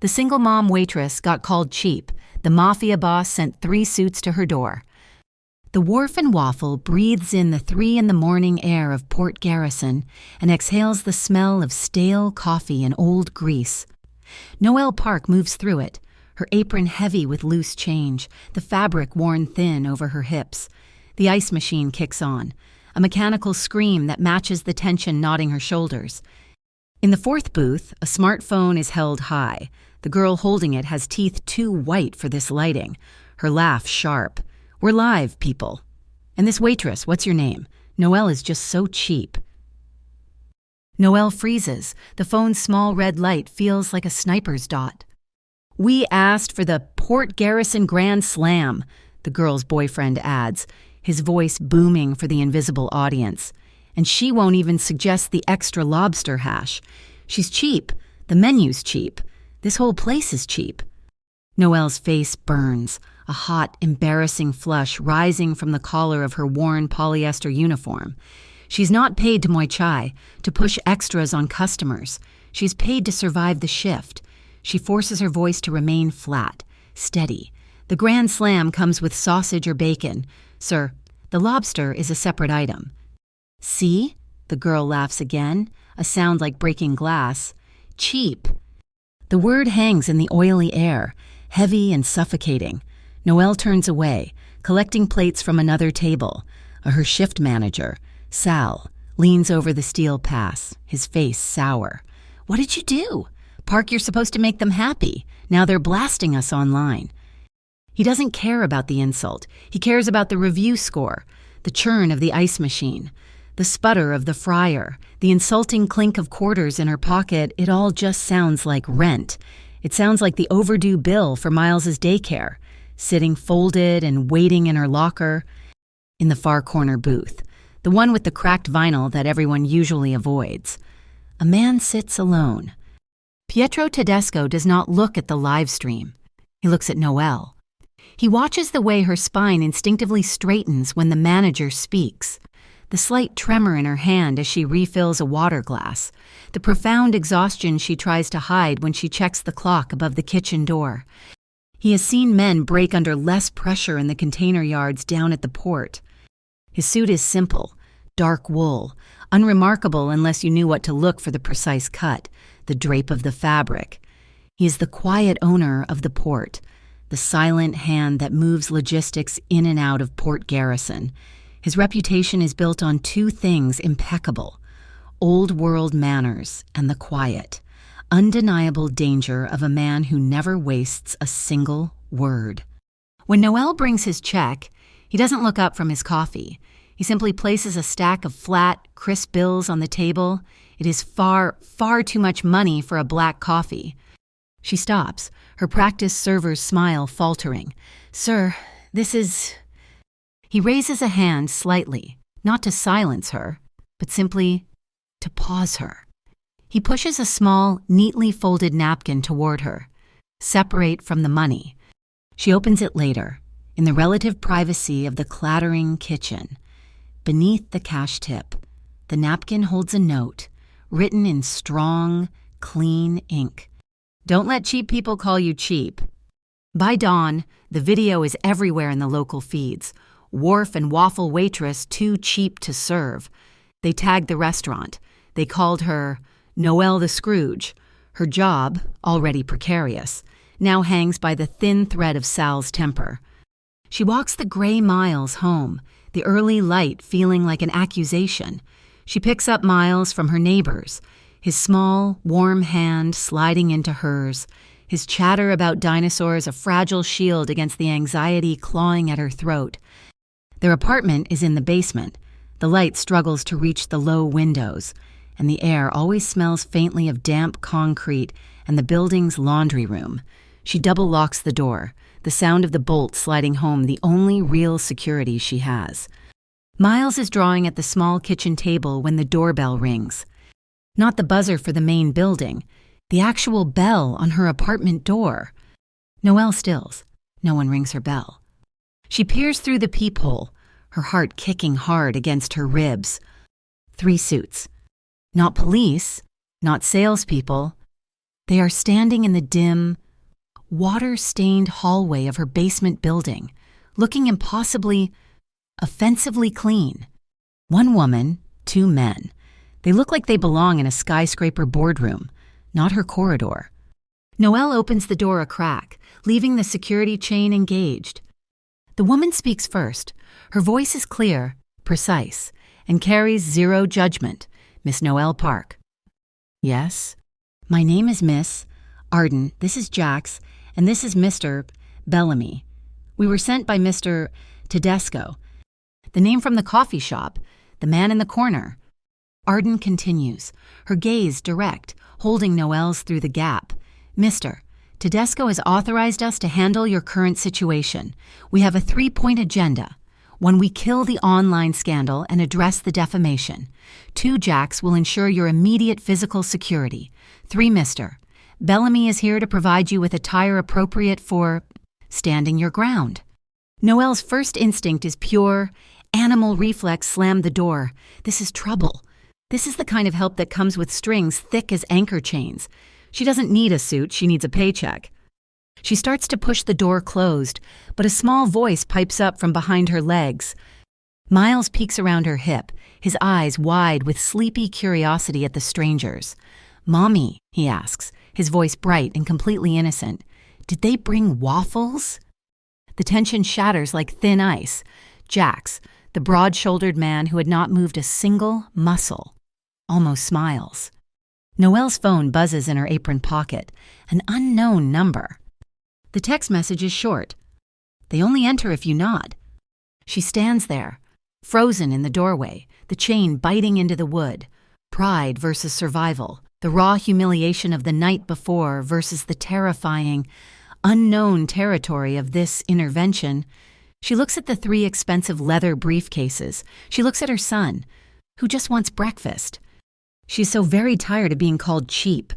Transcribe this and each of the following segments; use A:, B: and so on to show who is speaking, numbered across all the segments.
A: The single mom waitress got called cheap. The mafia boss sent 3 suits to her door. The wharf and waffle breathes in the 3 in the morning air of Port Garrison and exhales the smell of stale coffee and old grease. Noelle Park moves through it, her apron heavy with loose change, the fabric worn thin over her hips. The ice machine kicks on, a mechanical scream that matches the tension knotting her shoulders. In the 4th booth, a smartphone is held high. The girl holding it has teeth too white for this lighting, her laugh sharp. "We're live, people." "And this waitress, what's your name? Noelle is just so cheap." Noelle freezes. The phone's small red light feels like a sniper's dot. "We asked for the Port Garrison Grand Slam," the girl's boyfriend adds, his voice booming for the invisible audience. "And she won't even suggest the extra lobster hash. She's cheap. The menu's cheap. This whole place is cheap." Noelle's face burns, a hot, embarrassing flush rising from the collar of her worn polyester uniform. She's not paid to moi chai, to push extras on customers. She's paid to survive the shift. She forces her voice to remain flat, steady. "The Grand Slam comes with sausage or bacon. Sir, the lobster is a separate item." "See?" The girl laughs again, a sound like breaking glass. "Cheap." The word hangs in the oily air, heavy and suffocating. Noelle turns away, collecting plates from another table. Her shift manager, Sal, leans over the steel pass, his face sour. "What did you do? Park, you're supposed to make them happy. Now they're blasting us online." He doesn't care about the insult. He cares about the review score, the churn of the ice machine, the sputter of the fryer, the insulting clink of quarters in her pocket. It all just sounds like rent. It sounds like the overdue bill for Miles's daycare, sitting folded and waiting in her locker. In the far corner booth, the one with the cracked vinyl that everyone usually avoids, a man sits alone. Pietro Tedesco does not look at the live stream. He looks at Noelle. He watches the way her spine instinctively straightens when the manager speaks, the slight tremor in her hand as she refills a water glass, the profound exhaustion she tries to hide when she checks the clock above the kitchen door. He has seen men break under less pressure in the container yards down at the port. His suit is simple, dark wool, unremarkable unless you knew what to look for the precise cut, the drape of the fabric. He is the quiet owner of the port, the silent hand that moves logistics in and out of Port Garrison. His reputation is built on 2 things impeccable: old-world manners and the quiet, undeniable danger of a man who never wastes a single word. When Noelle brings his check, he doesn't look up from his coffee. He simply places a stack of flat, crisp bills on the table. It is far, far too much money for a black coffee. She stops, her practiced server's smile faltering. "Sir, this is..." He raises a hand slightly, not to silence her, but simply to pause her. He pushes a small, neatly folded napkin toward her. "Separate from the money." She opens it later, in the relative privacy of the clattering kitchen. Beneath the cash tip, the napkin holds a note, written in strong, clean ink. "Don't let cheap people call you cheap." By dawn, the video is everywhere in the local feeds. Wharf and waffle waitress too cheap to serve. They tagged the restaurant. They called her Noelle the Scrooge. Her job, already precarious, now hangs by the thin thread of Sal's temper. She walks the gray miles home, the early light feeling like an accusation. She picks up Miles from her neighbors, his small, warm hand sliding into hers, his chatter about dinosaurs a fragile shield against the anxiety clawing at her throat. Their apartment is in the basement. The light struggles to reach the low windows, and the air always smells faintly of damp concrete and the building's laundry room. She double locks the door, the sound of the bolt sliding home the only real security she has. Miles is drawing at the small kitchen table when the doorbell rings. Not the buzzer for the main building, the actual bell on her apartment door. Noelle stills. No one rings her bell. She peers through the peephole, her heart kicking hard against her ribs. 3 suits. Not police, not salespeople, They are standing in the dim, water-stained hallway of her basement building, looking impossibly, offensively clean. One woman, two men. They look like they belong in a skyscraper boardroom, not her corridor. Noelle opens the door a crack, leaving the security chain engaged. The woman speaks first. Her voice is clear, precise, and carries zero judgment. Miss Noelle Park. Yes? My name is Miss Arden, this is Jax, and this is Mr. Bellamy. We were sent by Mr. Tedesco. The name from the coffee shop, the man in the corner. Arden continues, her gaze direct, holding Noelle's through the gap. Mr. Tedesco has authorized us to handle your current situation. We have a 3-point agenda. 1, we kill the online scandal and address the defamation. 2, Jax will ensure your immediate physical security. 3, Mr. Bellamy is here to provide you with attire appropriate for standing your ground. Noelle's first instinct is pure, animal reflex slam the door. This is trouble. This is the kind of help that comes with strings thick as anchor chains. She doesn't need a suit, she needs a paycheck. She starts to push the door closed, but a small voice pipes up from behind her legs. Miles peeks around her hip, his eyes wide with sleepy curiosity at the strangers. Mommy, he asks, his voice bright and completely innocent. Did they bring waffles? The tension shatters like thin ice. Jax, the broad-shouldered man who had not moved a single muscle, almost smiles. Noelle's phone buzzes in her apron pocket, an unknown number. The text message is short. They only enter if you nod. She stands there, frozen in the doorway, the chain biting into the wood. Pride versus survival, the raw humiliation of the night before versus the terrifying, unknown territory of this intervention. She looks at the 3 expensive leather briefcases. She looks at her son, who just wants breakfast. She's so very tired of being called cheap.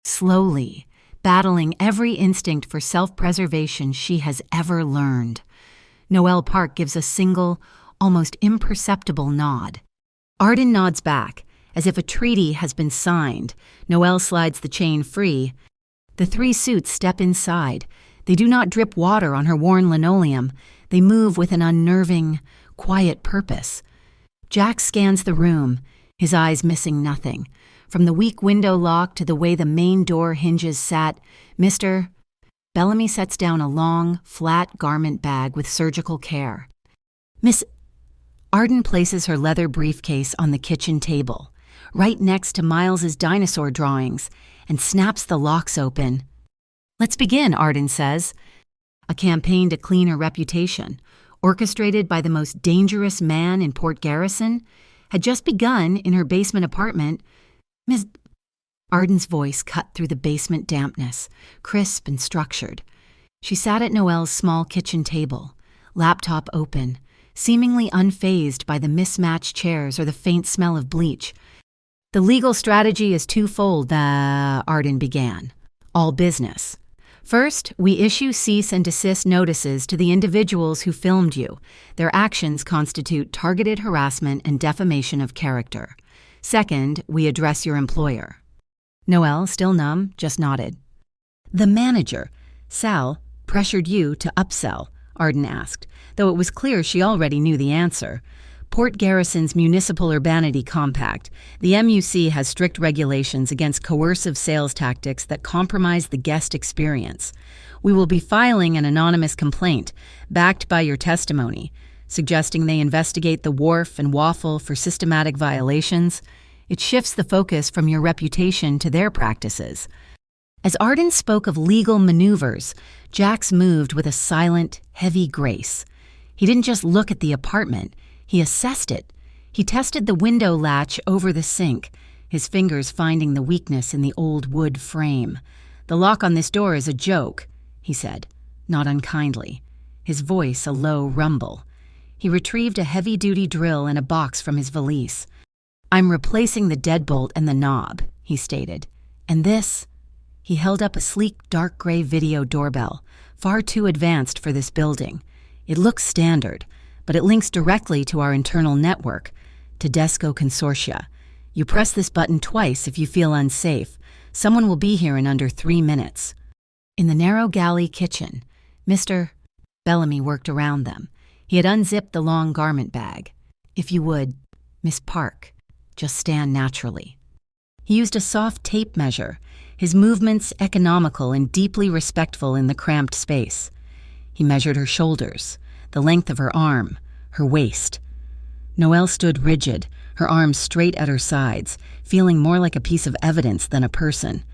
A: Slowly, battling every instinct for self-preservation she has ever learned. Noelle Park gives a single, almost imperceptible nod. Arden nods back, as if a treaty has been signed. Noelle slides the chain free. The 3 suits step inside. They do not drip water on her worn linoleum. They move with an unnerving, quiet purpose. Jack scans the room, his eyes missing nothing. From the weak window lock to the way the main door hinges sat, Mr. Bellamy sets down a long, flat garment bag with surgical care. Miss Arden places her leather briefcase on the kitchen table, right next to Miles's dinosaur drawings, and snaps the locks open. Let's begin, Arden says. A campaign to clean her reputation, orchestrated by the most dangerous man in Port Garrison, had just begun in her basement apartment. Miss Arden's voice cut through the basement dampness, crisp and structured. She sat at Noelle's small kitchen table, laptop open, seemingly unfazed by the mismatched chairs or the faint smell of bleach. The legal strategy is twofold, Arden began. All business. First, we issue cease and desist notices to the individuals who filmed you. Their actions constitute targeted harassment and defamation of character. Second, we address your employer. Noelle, still numb, just nodded. The manager, Sal, pressured you to upsell, Arden asked, though it was clear she already knew the answer. Port Garrison's Municipal Urbanity Compact, the MUC has strict regulations against coercive sales tactics that compromise the guest experience. We will be filing an anonymous complaint, backed by your testimony, suggesting they investigate the wharf and waffle for systematic violations. It shifts the focus from your reputation to their practices. As Arden spoke of legal maneuvers, Jax moved with a silent, heavy grace. He didn't just look at the apartment. He assessed it. He tested the window latch over the sink, his fingers finding the weakness in the old wood frame. The lock on this door is a joke, he said, not unkindly, his voice a low rumble. He retrieved a heavy-duty drill and a box from his valise. I'm replacing the deadbolt and the knob, he stated. And this? He held up a sleek dark gray video doorbell, far too advanced for this building. It looks standard, but it links directly to our internal network, Tedesco Consortia. You press this button twice if you feel unsafe. Someone will be here in under 3 minutes. In the narrow galley kitchen, Mr. Bellamy worked around them. He had unzipped the long garment bag. If you would, Miss Park, just stand naturally. He used a soft tape measure, his movements economical and deeply respectful in the cramped space. He measured her shoulders, the length of her arm, her waist. Noelle stood rigid, her arms straight at her sides, feeling more like a piece of evidence than a person.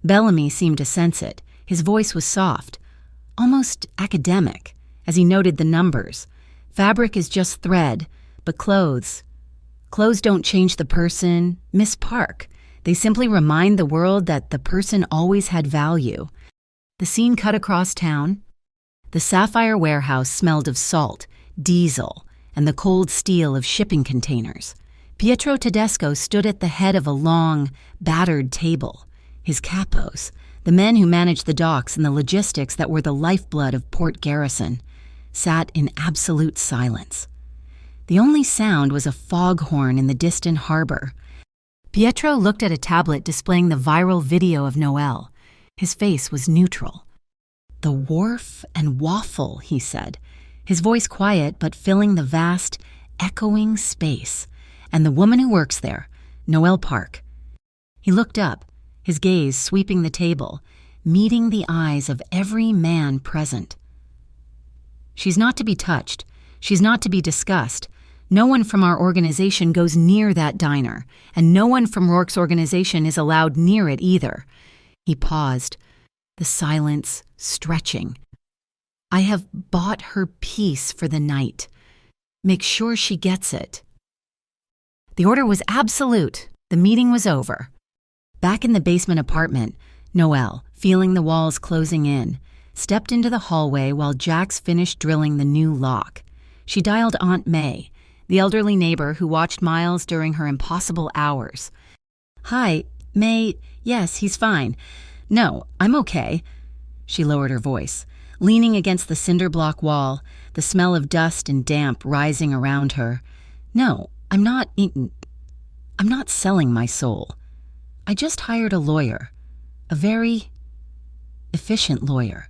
A: Bellamy seemed to sense it. His voice was soft, almost academic, as he noted the numbers. Fabric is just thread, but clothes don't change the person, Miss Park. They simply remind the world that the person always had value. The scene cut across town. The Sapphire warehouse smelled of salt, diesel, and the cold steel of shipping containers. Pietro Tedesco stood at the head of a long, battered table. His capos, the men who managed the docks and the logistics that were the lifeblood of Port Garrison, sat in absolute silence. The only sound was a foghorn in the distant harbor. Pietro looked at a tablet displaying the viral video of Noelle. His face was neutral. "The wharf and waffle," he said, his voice quiet but filling the vast, echoing space. "And the woman who works there, Noelle Park." He looked up, his gaze sweeping the table, meeting the eyes of every man present. "She's not to be touched. She's not to be discussed. No one from our organization goes near that diner, and no one from Rourke's organization is allowed near it either." He paused, the silence stretching. "I have bought her peace for the night. Make sure she gets it." The order was absolute. The meeting was over. Back in the basement apartment, Noelle, feeling the walls closing in, stepped into the hallway while Jax finished drilling the new lock. She dialed Aunt May, the elderly neighbor who watched Miles during her impossible hours. "Hi, May. Yes, he's fine. No, I'm okay." She lowered her voice, leaning against the cinder block wall, the smell of dust and damp rising around her. "No, I'm not selling my soul. I just hired a lawyer, a very efficient lawyer."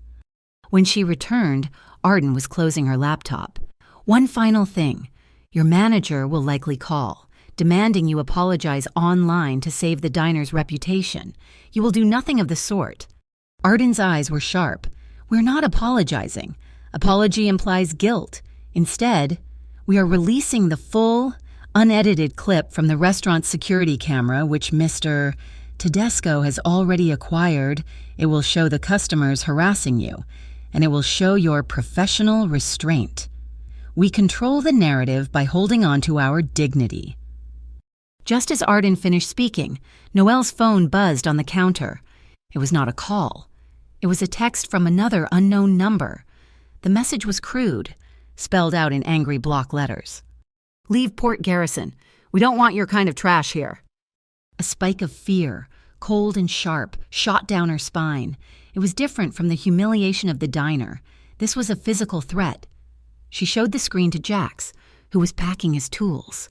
A: When she returned, Arden was closing her laptop. "One final thing. Your manager will likely call, demanding you apologize online to save the diner's reputation. You will do nothing of the sort." Arden's eyes were sharp. "We're not apologizing. Apology implies guilt. Instead, we are releasing the full, unedited clip from the restaurant's security camera, which Mr. Tedesco has already acquired. It will show the customers harassing you, and it will show your professional restraint. We control the narrative by holding on to our dignity." Just as Arden finished speaking, Noelle's phone buzzed on the counter. It was not a call. It was a text from another unknown number. The message was crude, spelled out in angry block letters. "Leave Port Garrison. We don't want your kind of trash here." A spike of fear, cold and sharp, shot down her spine. It was different from the humiliation of the diner. This was a physical threat. She showed the screen to Jax, who was packing his tools.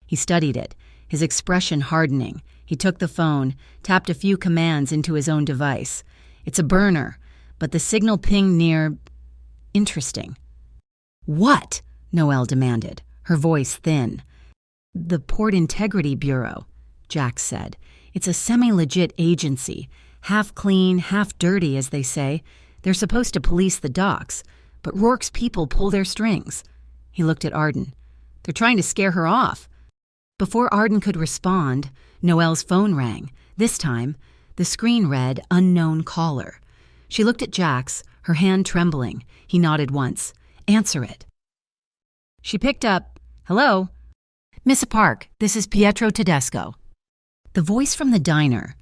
A: He studied it, his expression hardening. He took the phone, tapped a few commands into his own device. "It's a burner, but the signal pinged near... interesting." "What?" Noelle demanded, her voice thin. "The Port Integrity Bureau," Jax said. "It's a semi-legit agency, half clean, half dirty, as they say. They're supposed to police the docks, but Rourke's people pull their strings." He looked at Arden. "They're trying to scare her off." Before Arden could respond, Noelle's phone rang. This time, the screen read "Unknown Caller." She looked at Jax, her hand trembling. He nodded once. "Answer it." She picked up. "Hello?" "Miss Park, this is Pietro Tedesco." The voice from the diner.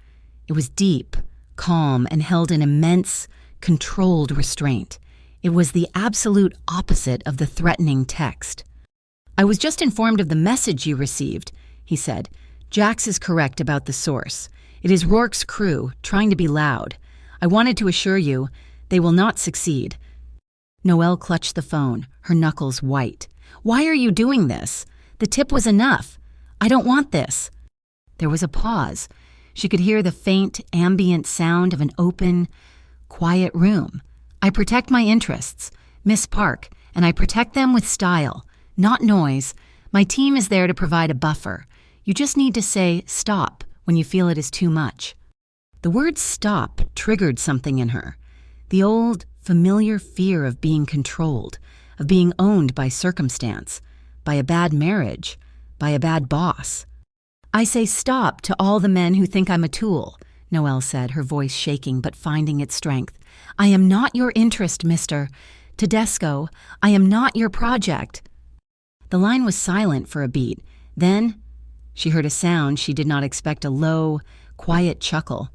A: It was deep, calm, and held an immense, controlled restraint. It was the absolute opposite of the threatening text. "I was just informed of the message you received," he said. "Jax is correct about the source. It is Rourke's crew, trying to be loud. I wanted to assure you, they will not succeed." Noelle clutched the phone, her knuckles white. "Why are you doing this? The tip was enough. I don't want this." There was a pause. She could hear the faint, ambient sound of an open, quiet room. I protect my interests, Miss Park, and I protect them with style, not noise. My team is there to provide a buffer. You just need to say stop when you feel it is too much. The word stop triggered something in her. The old, familiar fear of being controlled, of being owned by circumstance, by a bad marriage, by a bad boss. I say stop to all the men who think I'm a tool, Noelle said, her voice shaking but finding its strength. I am not your interest, Mr. Tedesco. I am not your project. The line was silent for a beat. Then she heard a sound she did not expect, a low, quiet chuckle.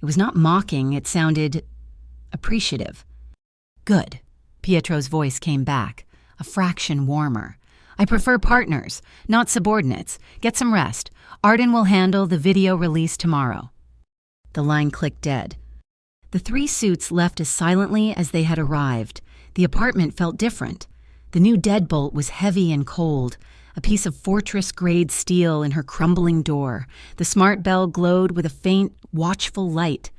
A: It was not mocking, it sounded appreciative. Good. Pietro's voice came back, a fraction warmer. I prefer partners, not subordinates. Get some rest. Arden will handle the video release tomorrow. The line clicked dead. The three suits left as silently as they had arrived. The apartment felt different. The new deadbolt was heavy and cold, a piece of fortress-grade steel in her crumbling door. The smart bell glowed with a faint, watchful light.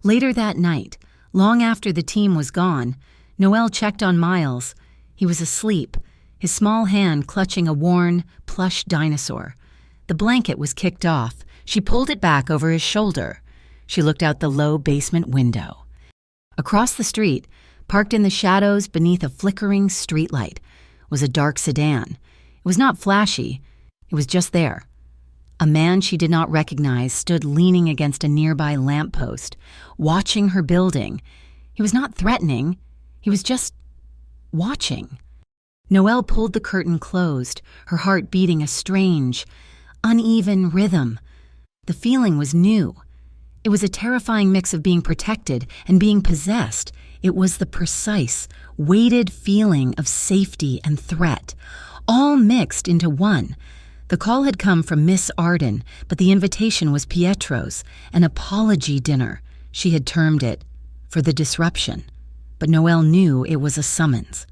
A: Later that night, long after the team was gone, Noelle checked on Miles. He was asleep, his small hand clutching a worn, plush dinosaur. The blanket was kicked off. She pulled it back over his shoulder. She looked out the low basement window. Across the street, parked in the shadows beneath a flickering streetlight, was a dark sedan. It was not flashy. It was just there. A man she did not recognize stood leaning against a nearby lamppost, watching her building. He was not threatening. He was just watching. Noelle pulled the curtain closed, her heart beating a strange, uneven rhythm. The feeling was new. It was a terrifying mix of being protected and being possessed. It was the precise, weighted feeling of safety and threat, all mixed into one. The call had come from Miss Arden, but the invitation was Pietro's, an apology dinner, she had termed it, for the disruption. But Noelle knew it was a summons.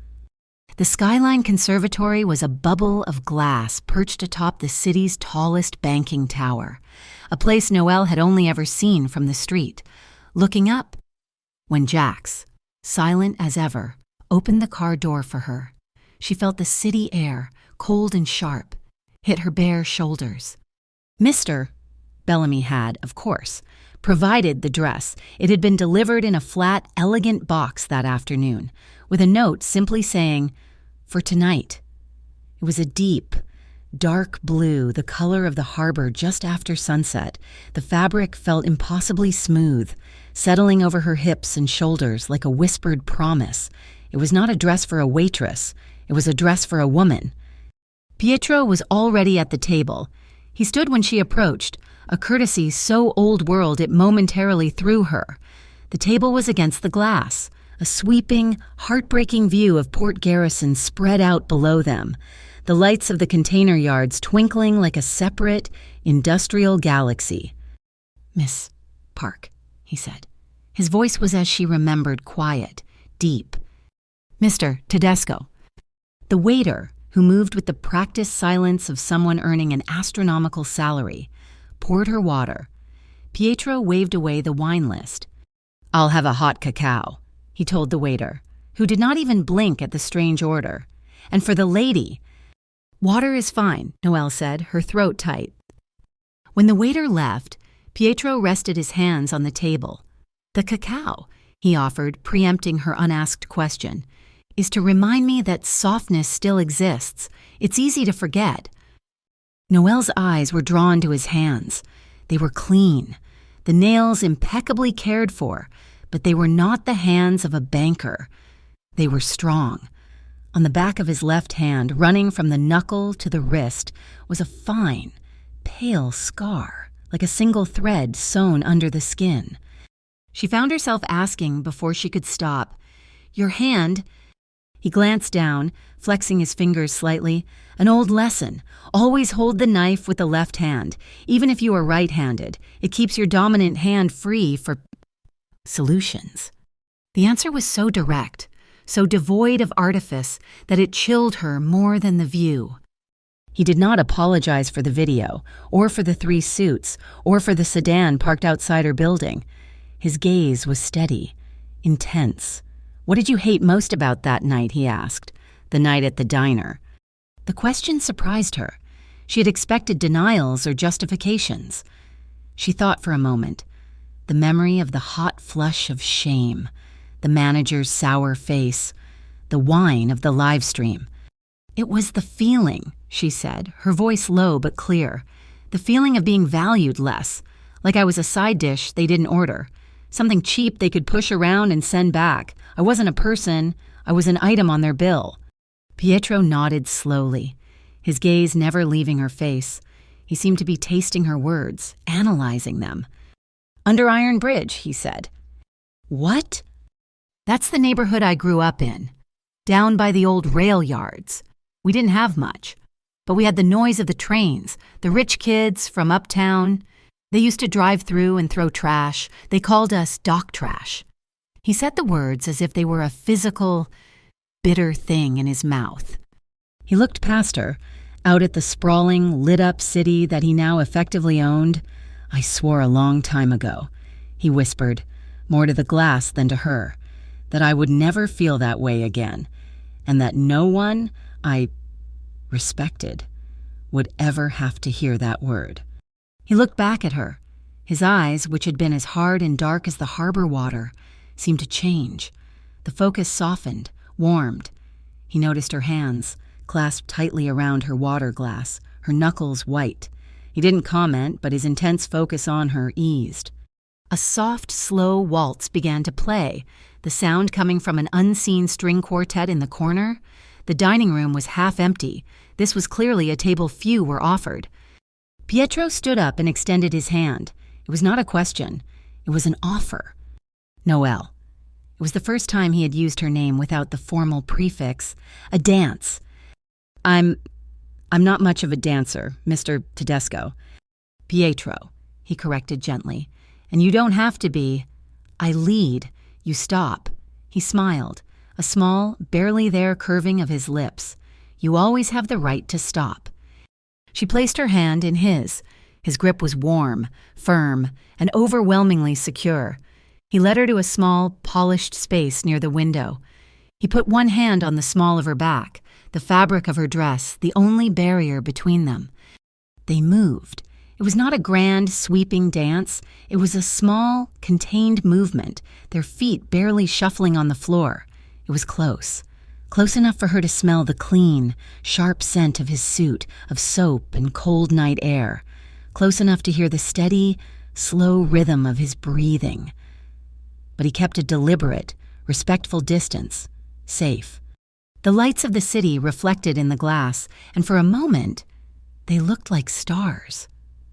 A: The Skyline Conservatory was a bubble of glass perched atop the city's tallest banking tower, a place Noelle had only ever seen from the street. Looking up, when Jax, silent as ever, opened the car door for her, she felt the city air, cold and sharp, hit her bare shoulders. Mr. Bellamy had, of course, provided the dress. It had been delivered in a flat, elegant box that afternoon, with a note simply saying, "For tonight." It was a deep, dark blue, the color of the harbor just after sunset. The fabric felt impossibly smooth, settling over her hips and shoulders like a whispered promise. It was not a dress for a waitress. It was a dress for a woman. Pietro was already at the table. He stood when she approached, a courtesy so old-world it momentarily threw her. The table was against the glass. A sweeping, heartbreaking view of Port Garrison spread out below them, the lights of the container yards twinkling like a separate, industrial galaxy. "Miss Park," he said. His voice was as she remembered, quiet, deep. "Mr. Tedesco." The waiter, who moved with the practiced silence of someone earning an astronomical salary, poured her water. Pietro waved away the wine list. "I'll have a hot cacao," he told the waiter, who did not even blink at the strange order. "And for the lady—" "Water is fine," Noelle said, her throat tight. When the waiter left, Pietro rested his hands on the table. "The cacao," he offered, preempting her unasked question, "is to remind me that softness still exists. It's easy to forget." Noelle's eyes were drawn to his hands. They were clean, the nails impeccably cared for, but they were not the hands of a banker. They were strong. On the back of his left hand, running from the knuckle to the wrist, was a fine, pale scar, like a single thread sewn under the skin. She found herself asking before she could stop, "Your hand—" He glanced down, flexing his fingers slightly. "An old lesson. Always hold the knife with the left hand. Even if you are right-handed, it keeps your dominant hand free for solutions." The answer was so direct, so devoid of artifice, that it chilled her more than the view. He did not apologize for the video, or for the 3 suits, or for the sedan parked outside her building. His gaze was steady, intense. "What did you hate most about that night?" he asked. "The night at the diner." The question surprised her. She had expected denials or justifications. She thought for a moment. The memory of the hot flush of shame, the manager's sour face, the whine of the live stream. "It was the feeling," she said, her voice low but clear. "The feeling of being valued less, like I was a side dish they didn't order, something cheap they could push around and send back. I wasn't a person, I was an item on their bill." Pietro nodded slowly, his gaze never leaving her face. He seemed to be tasting her words, analyzing them. "Under Iron Bridge," he said. "What?" "That's the neighborhood I grew up in, down by the old rail yards. We didn't have much, but we had the noise of the trains, the rich kids from uptown. They used to drive through and throw trash. They called us dock trash." He said the words as if they were a physical, bitter thing in his mouth. He looked past her, out at the sprawling, lit-up city that he now effectively owned. "I swore a long time ago," he whispered, more to the glass than to her, "that I would never feel that way again, and that no one I respected would ever have to hear that word." He looked back at her. His eyes, which had been as hard and dark as the harbor water, seemed to change. The focus softened, warmed. He noticed her hands, clasped tightly around her water glass, her knuckles white. He didn't comment, but his intense focus on her eased. A soft, slow waltz began to play, the sound coming from an unseen string quartet in the corner. The dining room was half empty. This was clearly a table few were offered. Pietro stood up and extended his hand. It was not a question. It was an offer. "Noelle." It was the first time he had used her name without the formal prefix. "A dance." I'm not much of a dancer, Mr. Tedesco." "Pietro," he corrected gently. "And you don't have to be. I lead. You stop." He smiled, a small, barely there curving of his lips. "You always have the right to stop." She placed her hand in his. His grip was warm, firm, and overwhelmingly secure. He led her to a small, polished space near the window. He put one hand on the small of her back, the fabric of her dress, the only barrier between them. They moved. It was not a grand, sweeping dance. It was a small, contained movement, their feet barely shuffling on the floor. It was close. Close enough for her to smell the clean, sharp scent of his suit, of soap and cold night air. Close enough to hear the steady, slow rhythm of his breathing. But he kept a deliberate, respectful distance, safe. The lights of the city reflected in the glass, and for a moment, they looked like stars,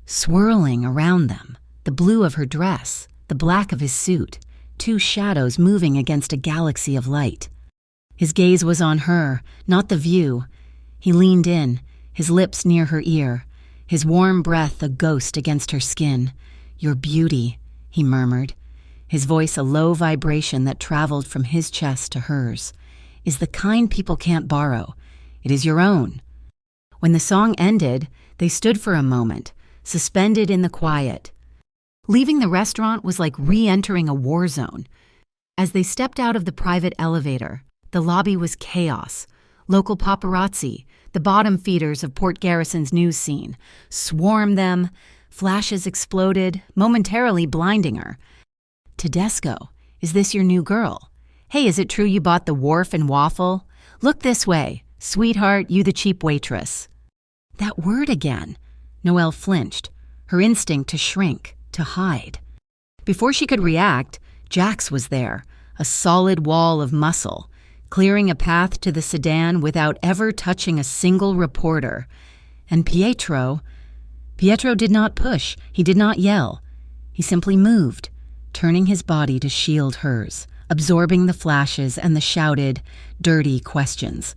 A: swirling around them, the blue of her dress, the black of his suit, 2 shadows moving against a galaxy of light. His gaze was on her, not the view. He leaned in, his lips near her ear, his warm breath a ghost against her skin. "Your beauty," he murmured, his voice a low vibration that traveled from his chest to hers, "is the kind people can't borrow. It is your own." When the song ended, they stood for a moment, suspended in the quiet. Leaving the restaurant was like re-entering a war zone. As they stepped out of the private elevator, the lobby was chaos. Local paparazzi, the bottom feeders of Port Garrison's news scene, swarmed them. Flashes exploded, momentarily blinding her. "Tedesco, is this your new girl? Hey, is it true you bought the wharf and waffle? Look this way. Sweetheart, you the cheap waitress." That word again. Noelle flinched, her instinct to shrink, to hide. Before she could react, Jax was there, a solid wall of muscle, clearing a path to the sedan without ever touching a single reporter. And Pietro did not push, he did not yell. He simply moved, turning his body to shield hers, absorbing the flashes and the shouted, dirty questions.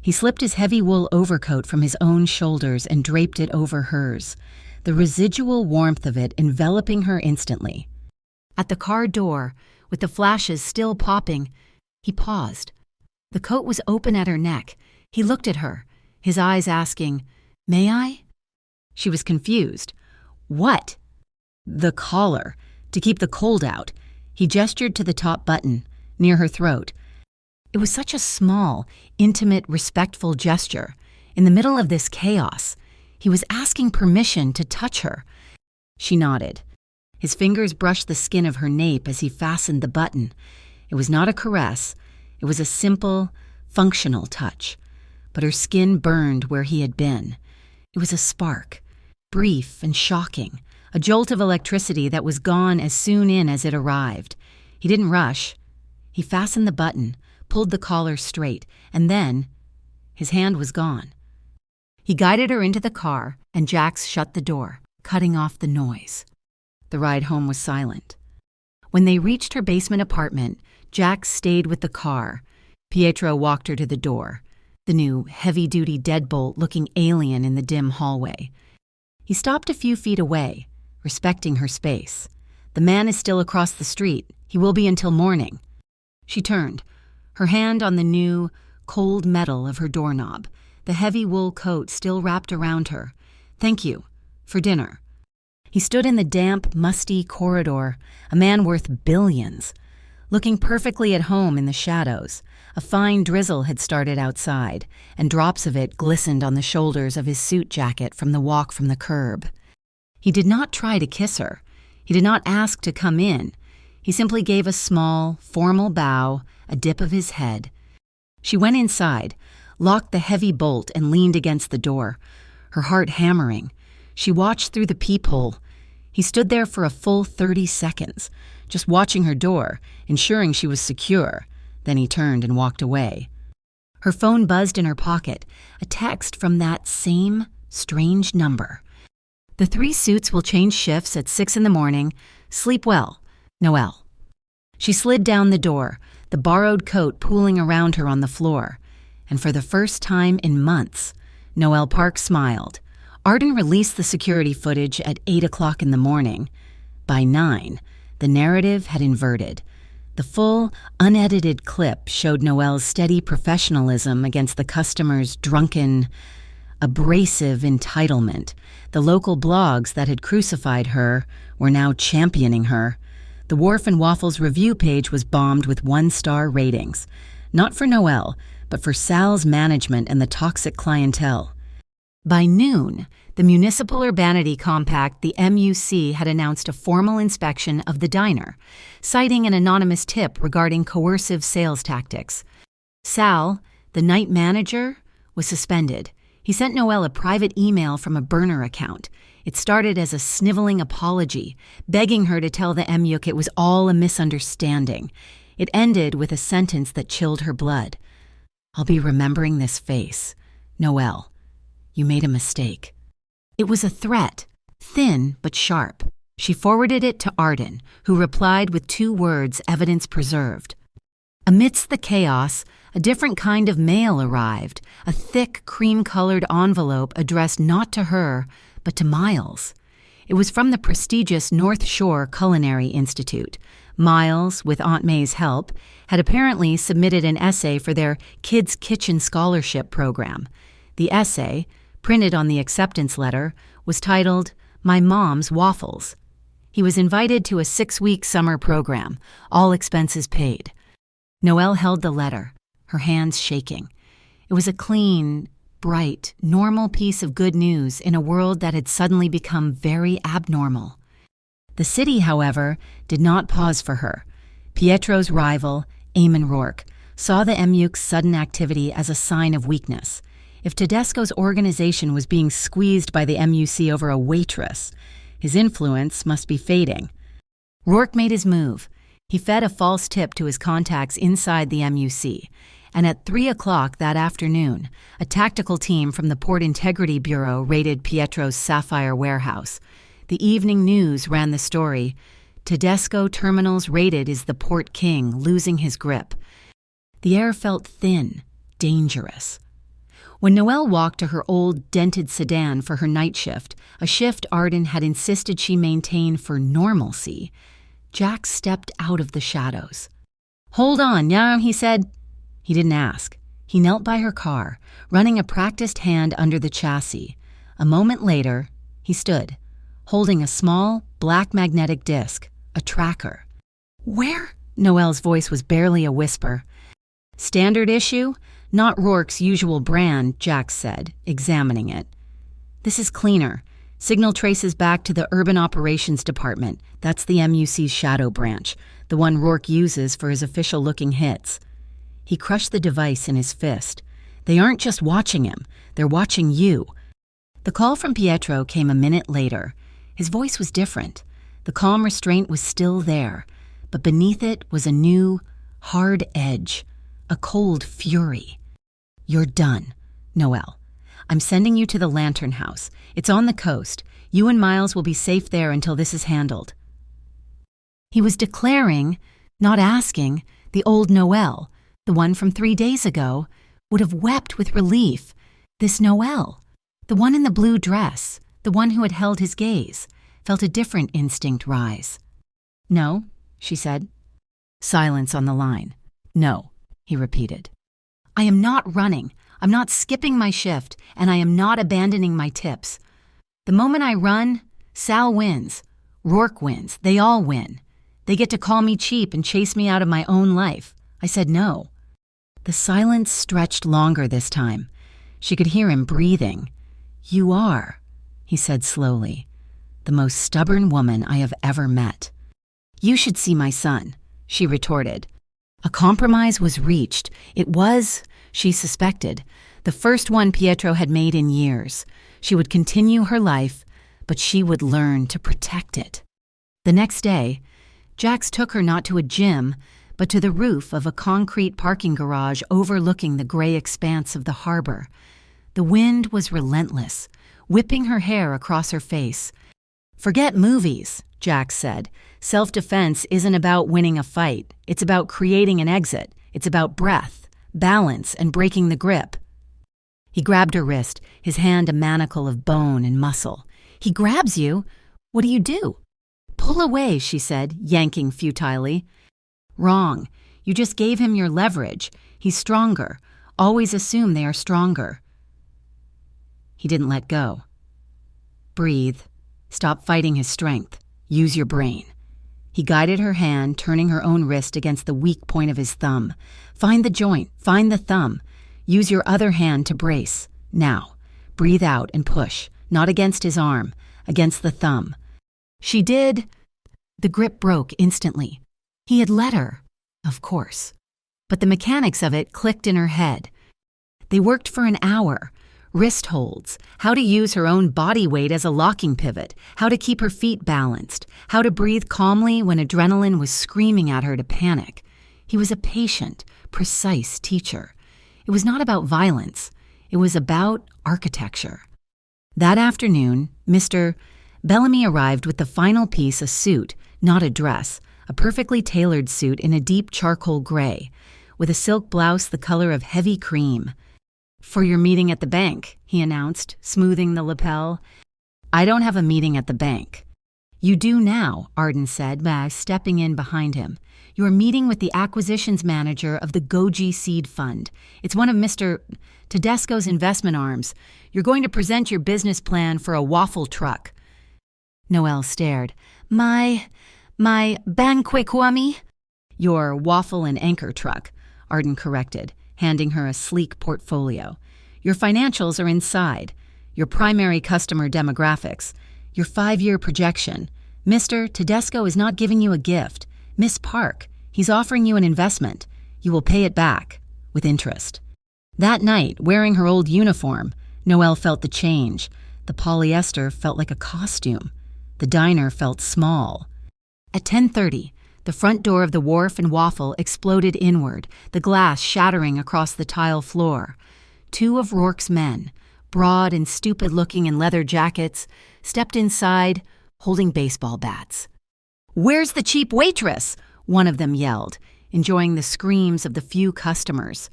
A: He slipped his heavy wool overcoat from his own shoulders and draped it over hers, the residual warmth of it enveloping her instantly. At the car door, with the flashes still popping, he paused. The coat was open at her neck. He looked at her, his eyes asking, May I?" She was confused. "What?" "The collar, to keep the cold out." He gestured to the top button, near her throat. It was such a small, intimate, respectful gesture. In the middle of this chaos, he was asking permission to touch her. She nodded. His fingers brushed the skin of her nape as he fastened the button. It was not a caress. It was a simple, functional touch. But her skin burned where he had been. It was a spark, brief and shocking, a jolt of electricity that was gone as soon in as it arrived. He didn't rush. He fastened the button, pulled the collar straight, and then his hand was gone. He guided her into the car, and Jax shut the door, cutting off the noise. The ride home was silent. When they reached her basement apartment, Jax stayed with the car. Pietro walked her to the door, the new heavy-duty deadbolt-looking alien in the dim hallway. He stopped a few feet away, respecting her space. "The man is still across the street. He will be until morning." She turned, her hand on the new, cold metal of her doorknob, the heavy wool coat still wrapped around her. "Thank you. For dinner." He stood in the damp, musty corridor, a man worth billions, looking perfectly at home in the shadows. A fine drizzle had started outside, and drops of it glistened on the shoulders of his suit jacket from the walk from the curb. He did not try to kiss her. He did not ask to come in. He simply gave a small, formal bow, a dip of his head. She went inside, locked the heavy bolt, and leaned against the door, her heart hammering. She watched through the peephole. He stood there for a full 30 seconds, just watching her door, ensuring she was secure. Then he turned and walked away. Her phone buzzed in her pocket, a text from that same strange number. "The 3 suits will change shifts at 6 in the morning. Sleep well. Noelle." She slid down the door, the borrowed coat pooling around her on the floor. And for the first time in months, Noelle Park smiled. Arden released the security footage at 8 o'clock in the morning. By 9, the narrative had inverted. The full, unedited clip showed Noelle's steady professionalism against the customer's drunken, abrasive entitlement. The local blogs that had crucified her were now championing her. The Wharf and Waffles review page was bombed with 1-star ratings, not for Noelle, but for Sal's management and the toxic clientele. By noon, the Municipal Urbanity Compact, the MUC, had announced a formal inspection of the diner, citing an anonymous tip regarding coercive sales tactics. Sal, the night manager, was suspended. He sent Noelle a private email from a burner account. It started as a sniveling apology, begging her to tell the MUC it was all a misunderstanding. It ended with a sentence that chilled her blood. "I'll be remembering this face. Noelle, you made a mistake." It was a threat, thin but sharp. She forwarded it to Arden, who replied with 2 words, evidence preserved. Amidst the chaos, a different kind of mail arrived, a thick, cream-colored envelope addressed not to her, but to Miles. It was from the prestigious North Shore Culinary Institute. Miles, with Aunt May's help, had apparently submitted an essay for their Kids Kitchen Scholarship program. The essay, printed on the acceptance letter, was titled, "My Mom's Waffles." He was invited to a 6-week summer program, all expenses paid. Noelle held the letter, her hands shaking. It was a clean, bright, normal piece of good news in a world that had suddenly become very abnormal. The city, however, did not pause for her. Pietro's rival, Eamon Rourke, saw the MUC's sudden activity as a sign of weakness. If Tedesco's organization was being squeezed by the MUC over a waitress, his influence must be fading. Rourke made his move. He fed a false tip to his contacts inside the MUC, and at 3 o'clock that afternoon, a tactical team from the Port Integrity Bureau raided Pietro's Sapphire warehouse. The Evening News ran the story, "Tedesco Terminals raided is the Port King losing his grip." The air felt thin, dangerous. When Noelle walked to her old, dented sedan for her night shift, a shift Arden had insisted she maintain for normalcy, Jack stepped out of the shadows. "Hold on, yeah," he said. He didn't ask. He knelt by her car, running a practiced hand under the chassis. A moment later, he stood, holding a small, black magnetic disc, a tracker. "Where?" Noelle's voice was barely a whisper. "Standard issue? Not Rourke's usual brand," Jax said, examining it. "This is cleaner. Signal traces back to the Urban Operations Department. That's the MUC's shadow branch, the one Rourke uses for his official-looking hits." He crushed the device in his fist. "They aren't just watching him. They're watching you." The call from Pietro came a minute later. His voice was different. The calm restraint was still there, but beneath it was a new, hard edge, a cold fury. "You're done, Noelle. I'm sending you to the Lantern House. It's on the coast. You and Miles will be safe there until this is handled." He was declaring, not asking, the old Noelle, the one from 3 days ago, would have wept with relief. This Noelle, the one in the blue dress, the one who had held his gaze, felt a different instinct rise. "No," she said. Silence on the line. "No," he repeated. "I am not running. I'm not skipping my shift, and I am not abandoning my tips. The moment I run, Sal wins. Rourke wins. They all win. They get to call me cheap and chase me out of my own life." I said no. The silence stretched longer this time. She could hear him breathing. "You are," he said slowly, "the most stubborn woman I have ever met." "You should see my son," she retorted. A compromise was reached. It was, she suspected, the first one Pietro had made in years. She would continue her life, but she would learn to protect it. The next day, Jax took her not to a gym, but to the roof of a concrete parking garage overlooking the gray expanse of the harbor. The wind was relentless, whipping her hair across her face. "Forget movies," Jax said. "Self-defense isn't about winning a fight. It's about creating an exit. It's about breath, balance, and breaking the grip." He grabbed her wrist, his hand a manacle of bone and muscle. "He grabs you? What do you do?" "Pull away," she said, yanking futilely. "Wrong. You just gave him your leverage. He's stronger. Always assume they are stronger." He didn't let go. "Breathe. Stop fighting his strength. Use your brain." He guided her hand, turning her own wrist against the weak point of his thumb. "Find the joint. Find the thumb. Use your other hand to brace. Now, breathe out and push, not against his arm, against the thumb." She did. The grip broke instantly. He had let her, of course. But the mechanics of it clicked in her head. They worked for an hour. Wrist holds, how to use her own body weight as a locking pivot, how to keep her feet balanced, how to breathe calmly when adrenaline was screaming at her to panic. He was a patient, precise teacher. It was not about violence. It was about architecture. That afternoon, Mr. Bellamy arrived with the final piece, a suit, not a dress, a perfectly tailored suit in a deep charcoal gray, with a silk blouse the color of heavy cream. "For your meeting at the bank," he announced, smoothing the lapel. "I don't have a meeting at the bank." "You do now," Arden said, by stepping in behind him. "You're meeting with the acquisitions manager of the Goji Seed Fund. It's one of Mr. Tedesco's investment arms. You're going to present your business plan for a waffle truck." Noelle stared. My banquequami?" "Your waffle and anchor truck," Arden corrected, handing her a sleek portfolio. "Your financials are inside. Your primary customer demographics. Your 5-year projection. Mr. Tedesco is not giving you a gift. Miss Park, he's offering you an investment. You will pay it back, with interest." That night, wearing her old uniform, Noelle felt the change. The polyester felt like a costume. The diner felt small. At 10:30, the front door of the Wharf and Waffle exploded inward, the glass shattering across the tile floor. 2 of Rourke's men, broad and stupid-looking in leather jackets, stepped inside, holding baseball bats. "Where's the cheap waitress?" one of them yelled, enjoying the screams of the few customers.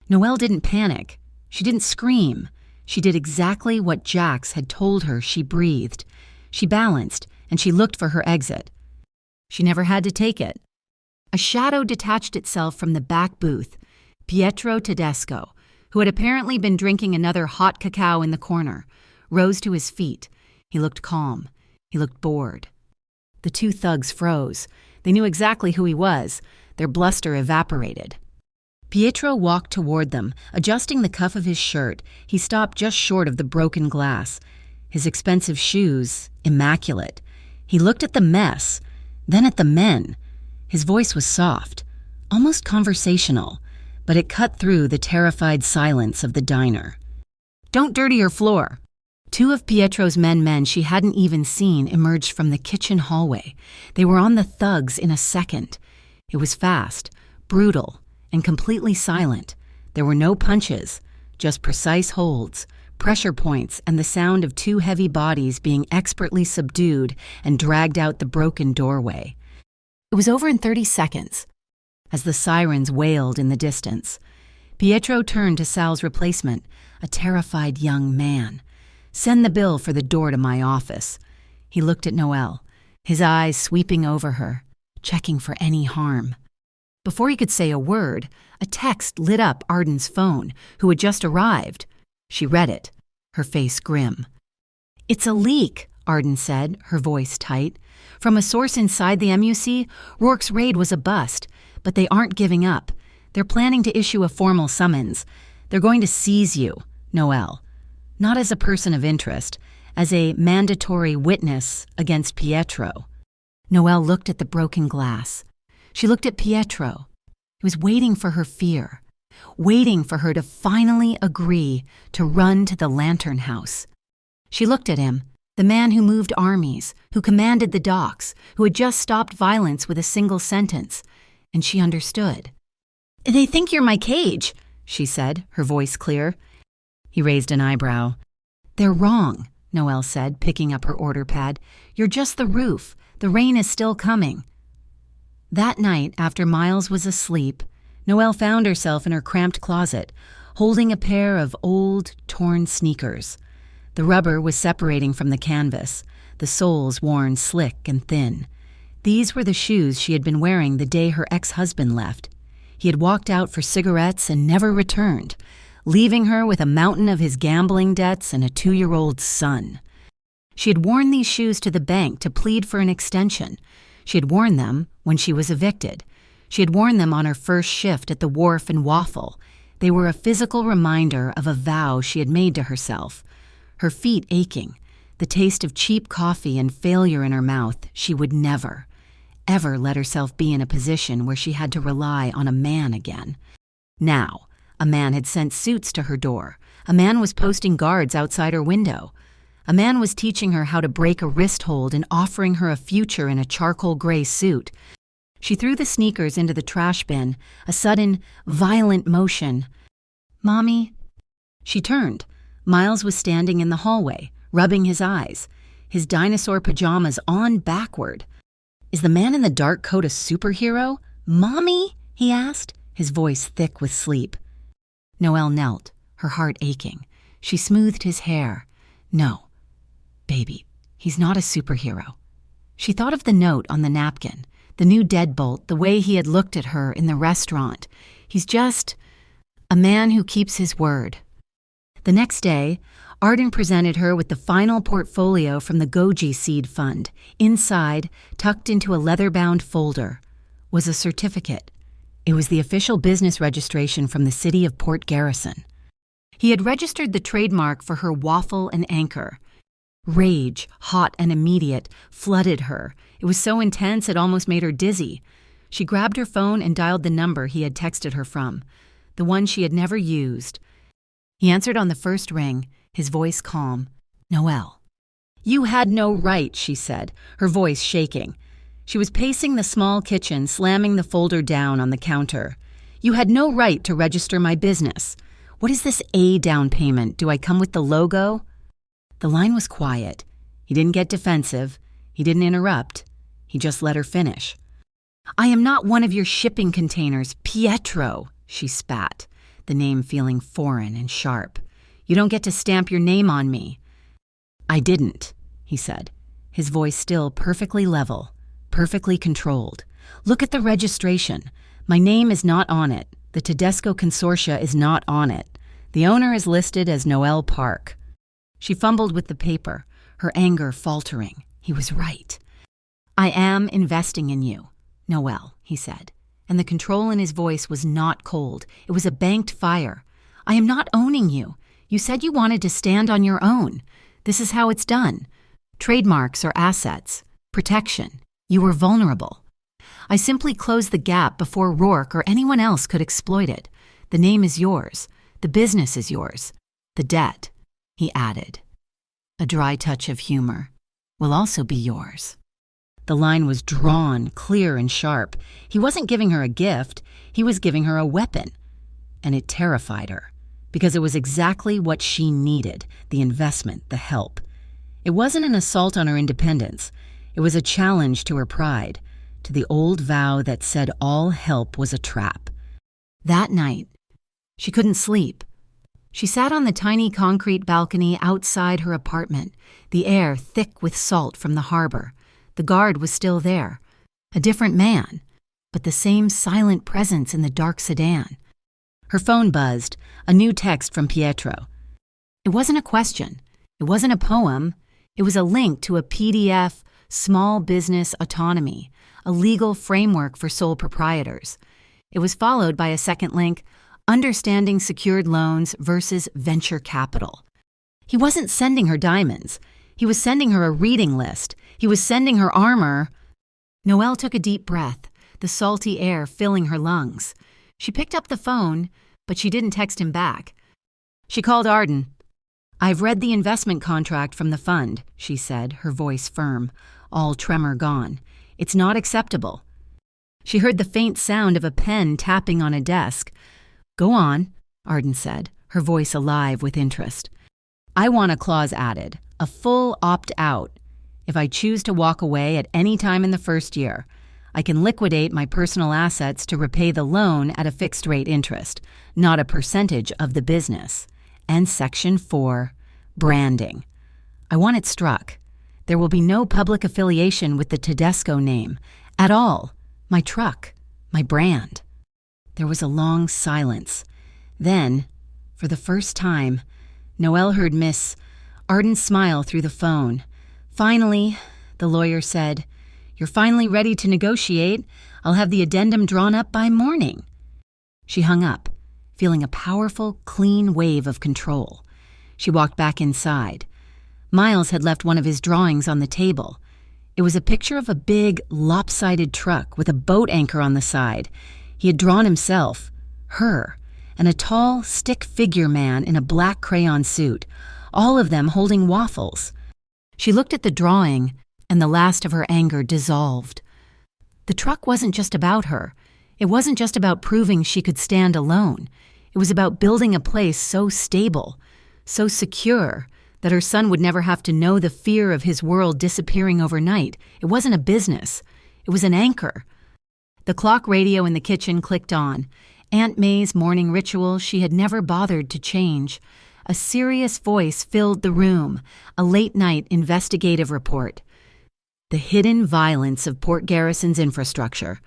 A: Noelle didn't panic. She didn't scream. She did exactly what Jax had told her. She breathed. She balanced, and she looked for her exit. She never had to take it. A shadow detached itself from the back booth, Pietro Tedesco, who had apparently been drinking another hot cacao in the corner. rose to his feet. He looked calm. He looked bored. The two thugs froze. They knew exactly who he was. Their bluster evaporated. Pietro walked toward them, adjusting the cuff of his shirt. He stopped just short of the broken glass. His expensive shoes, immaculate. He looked at the mess, then at the men. His voice was soft, almost conversational, but it cut through the terrified silence of the diner. "Don't dirty your floor." Two of Pietro's men she hadn't even seen emerged from the kitchen hallway. They were on the thugs in a second. It was fast, brutal, and completely silent. There were no punches, just precise holds, pressure points, and the sound of two heavy bodies being expertly subdued and dragged out the broken doorway. It was over in 30 seconds. As the sirens wailed in the distance, Pietro turned to Sal's replacement, a terrified young man. "Send the bill for the door to my office." He looked at Noelle, his eyes sweeping over her, checking for any harm. Before he could say a word, a text lit up Arden's phone, who had just arrived. She read it, her face grim. "It's a leak," Arden said, her voice tight. "From a source inside the MUC, Rourke's raid was a bust, but they aren't giving up. They're planning to issue a formal summons. They're going to seize you, Noelle. Not as a person of interest, as a mandatory witness against Pietro." Noelle looked at the broken glass. She looked at Pietro. He was waiting for her fear, waiting for her to finally agree to run to the Lantern House. She looked at him, the man who moved armies, who commanded the docks, who had just stopped violence with a single sentence, and she understood. "They think you're my cage," she said, her voice clear. He raised an eyebrow. "They're wrong," Noelle said, picking up her order pad. "You're just the roof. The rain is still coming." That night, after Miles was asleep, Noelle found herself in her cramped closet, holding a pair of old, torn sneakers. The rubber was separating from the canvas, the soles worn slick and thin. These were the shoes she had been wearing the day her ex-husband left. He had walked out for cigarettes and never returned, leaving her with a mountain of his gambling debts and a 2-year-old son. She had worn these shoes to the bank to plead for an extension. She had worn them when she was evicted. She had worn them on her first shift at the Wharf and Waffle. They were a physical reminder of a vow she had made to herself. Her feet aching, the taste of cheap coffee and failure in her mouth, she would never, ever let herself be in a position where she had to rely on a man again. Now, a man had sent suits to her door. A man was posting guards outside her window. A man was teaching her how to break a wrist hold and offering her a future in a charcoal gray suit. She threw the sneakers into the trash bin, a sudden, violent motion. "Mommy?" She turned. Miles was standing in the hallway, rubbing his eyes, his dinosaur pajamas on backward. "Is the man in the dark coat a superhero?" "Mommy?" he asked, his voice thick with sleep. Noelle knelt, her heart aching. She smoothed his hair. "No. Baby, he's not a superhero." She thought of the note on the napkin, the new deadbolt, the way he had looked at her in the restaurant. He's just a man who keeps his word. The next day, Arden presented her with the final portfolio from the Goji Seed Fund. Inside, tucked into a leather-bound folder, was a certificate. It was the official business registration from the city of Port Garrison. He had registered the trademark for her waffle and anchor. Rage, hot and immediate, flooded her. It was so intense it almost made her dizzy. She grabbed her phone and dialed the number he had texted her from, the one she had never used. He answered on the first ring, his voice calm. "Noelle." "You had no right," she said, her voice shaking. She was pacing the small kitchen, slamming the folder down on the counter. "You had no right to register my business. What is this A down payment? Do I come with the logo?" The line was quiet. He didn't get defensive. He didn't interrupt. He just let her finish. "I am not one of your shipping containers, Pietro," she spat, the name feeling foreign and sharp. "You don't get to stamp your name on me." "I didn't," he said, his voice still perfectly level, perfectly controlled. "Look at the registration. My name is not on it. The Tedesco Consortia is not on it. The owner is listed as Noelle Park." She fumbled with the paper, her anger faltering. He was right. "I am investing in you, Noelle," he said, and the control in his voice was not cold. It was a banked fire. "I am not owning you. You said you wanted to stand on your own. This is how it's done. Trademarks are assets. Protection. You were vulnerable. I simply closed the gap before Rourke or anyone else could exploit it. The name is yours. The business is yours. The debt," he added, a dry touch of humor, "will also be yours." The line was drawn, clear and sharp. He wasn't giving her a gift. He was giving her a weapon. And it terrified her, because it was exactly what she needed, the investment, the help. It wasn't an assault on her independence. It was a challenge to her pride, to the old vow that said all help was a trap. That night, she couldn't sleep. She sat on the tiny concrete balcony outside her apartment, the air thick with salt from the harbor. The guard was still there, a different man, but the same silent presence in the dark sedan. Her phone buzzed, a new text from Pietro. It wasn't a question. It wasn't a poem. It was a link to a PDF, Small Business Autonomy, a legal framework for sole proprietors. It was followed by a second link, Understanding Secured Loans versus Venture Capital. He wasn't sending her diamonds. He was sending her a reading list. He was sending her armor. Noelle took a deep breath, the salty air filling her lungs. She picked up the phone, but she didn't text him back. She called Arden. "I've read the investment contract from the fund," she said, her voice firm, all tremor gone. "It's not acceptable." She heard the faint sound of a pen tapping on a desk. "Go on," Arden said, her voice alive with interest. "I want a clause added, a full opt-out. If I choose to walk away at any time in the first year, I can liquidate my personal assets to repay the loan at a fixed-rate interest, not a percentage of the business. And Section 4, branding. I want it struck. There will be no public affiliation with the Tedesco name at all. My truck, my brand." There was a long silence. Then, for the first time, Noelle heard Miss Arden smile through the phone. "Finally," the lawyer said, "you're finally ready to negotiate. I'll have the addendum drawn up by morning." She hung up, feeling a powerful, clean wave of control. She walked back inside. Miles had left one of his drawings on the table. It was a picture of a big, lopsided truck with a boat anchor on the side. He had drawn himself, her, and a tall, stick-figure man in a black crayon suit, all of them holding waffles. She looked at the drawing, and the last of her anger dissolved. The truck wasn't just about her. It wasn't just about proving she could stand alone. It was about building a place so stable, so secure, that her son would never have to know the fear of his world disappearing overnight. It wasn't a business. It was an anchor. The clock radio in the kitchen clicked on. Aunt May's morning ritual she had never bothered to change. A serious voice filled the room, a late-night investigative report. The hidden violence of Port Garrison's infrastructure.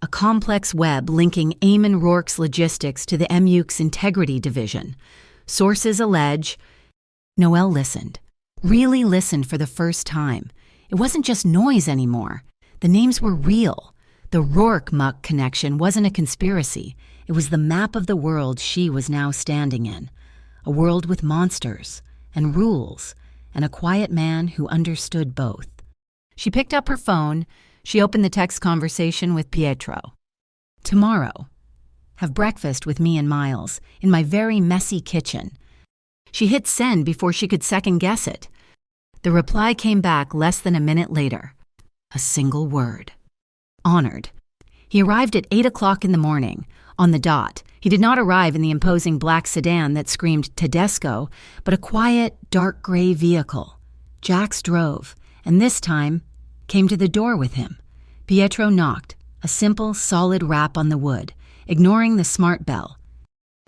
A: A complex web linking Eamon Rourke's logistics to the MUK's integrity division. Sources allege. Noelle listened. Really listened for the first time. It wasn't just noise anymore. The names were real. The Rourke-Muck connection wasn't a conspiracy. It was the map of the world she was now standing in. A world with monsters and rules and a quiet man who understood both. She picked up her phone. She opened the text conversation with Pietro. "Tomorrow, have breakfast with me and Miles in my very messy kitchen." She hit send before she could second-guess it. The reply came back less than a minute later. A single word. Honored. He arrived at 8 o'clock in the morning, on the dot. He did not arrive in the imposing black sedan that screamed Tedesco, but a quiet, dark gray vehicle. Jax drove, and this time came to the door with him. Pietro knocked, a simple, solid rap on the wood, ignoring the smart bell.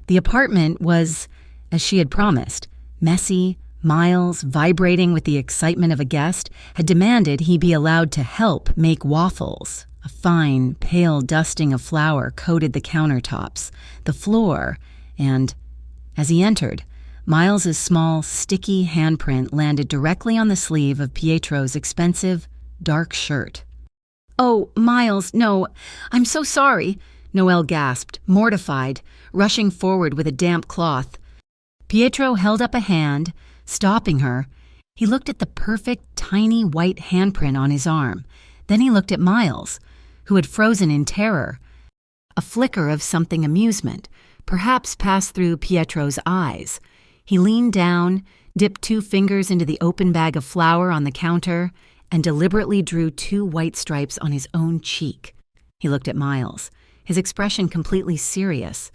A: The apartment was, as she had promised, messy. Miles, vibrating with the excitement of a guest, had demanded he be allowed to help make waffles. A fine, pale dusting of flour coated the countertops, the floor, and, as he entered, Miles's small, sticky handprint landed directly on the sleeve of Pietro's expensive, dark shirt. "Oh, Miles, no, I'm so sorry," Noelle gasped, mortified, rushing forward with a damp cloth. Pietro held up a hand, stopping her. He looked at the perfect, tiny white handprint on his arm. Then he looked at Miles, who had frozen in terror. A flicker of something amusement, perhaps passed through Pietro's eyes. He leaned down, dipped 2 fingers into the open bag of flour on the counter, and deliberately drew 2 white stripes on his own cheek. He looked at Miles, his expression completely serious.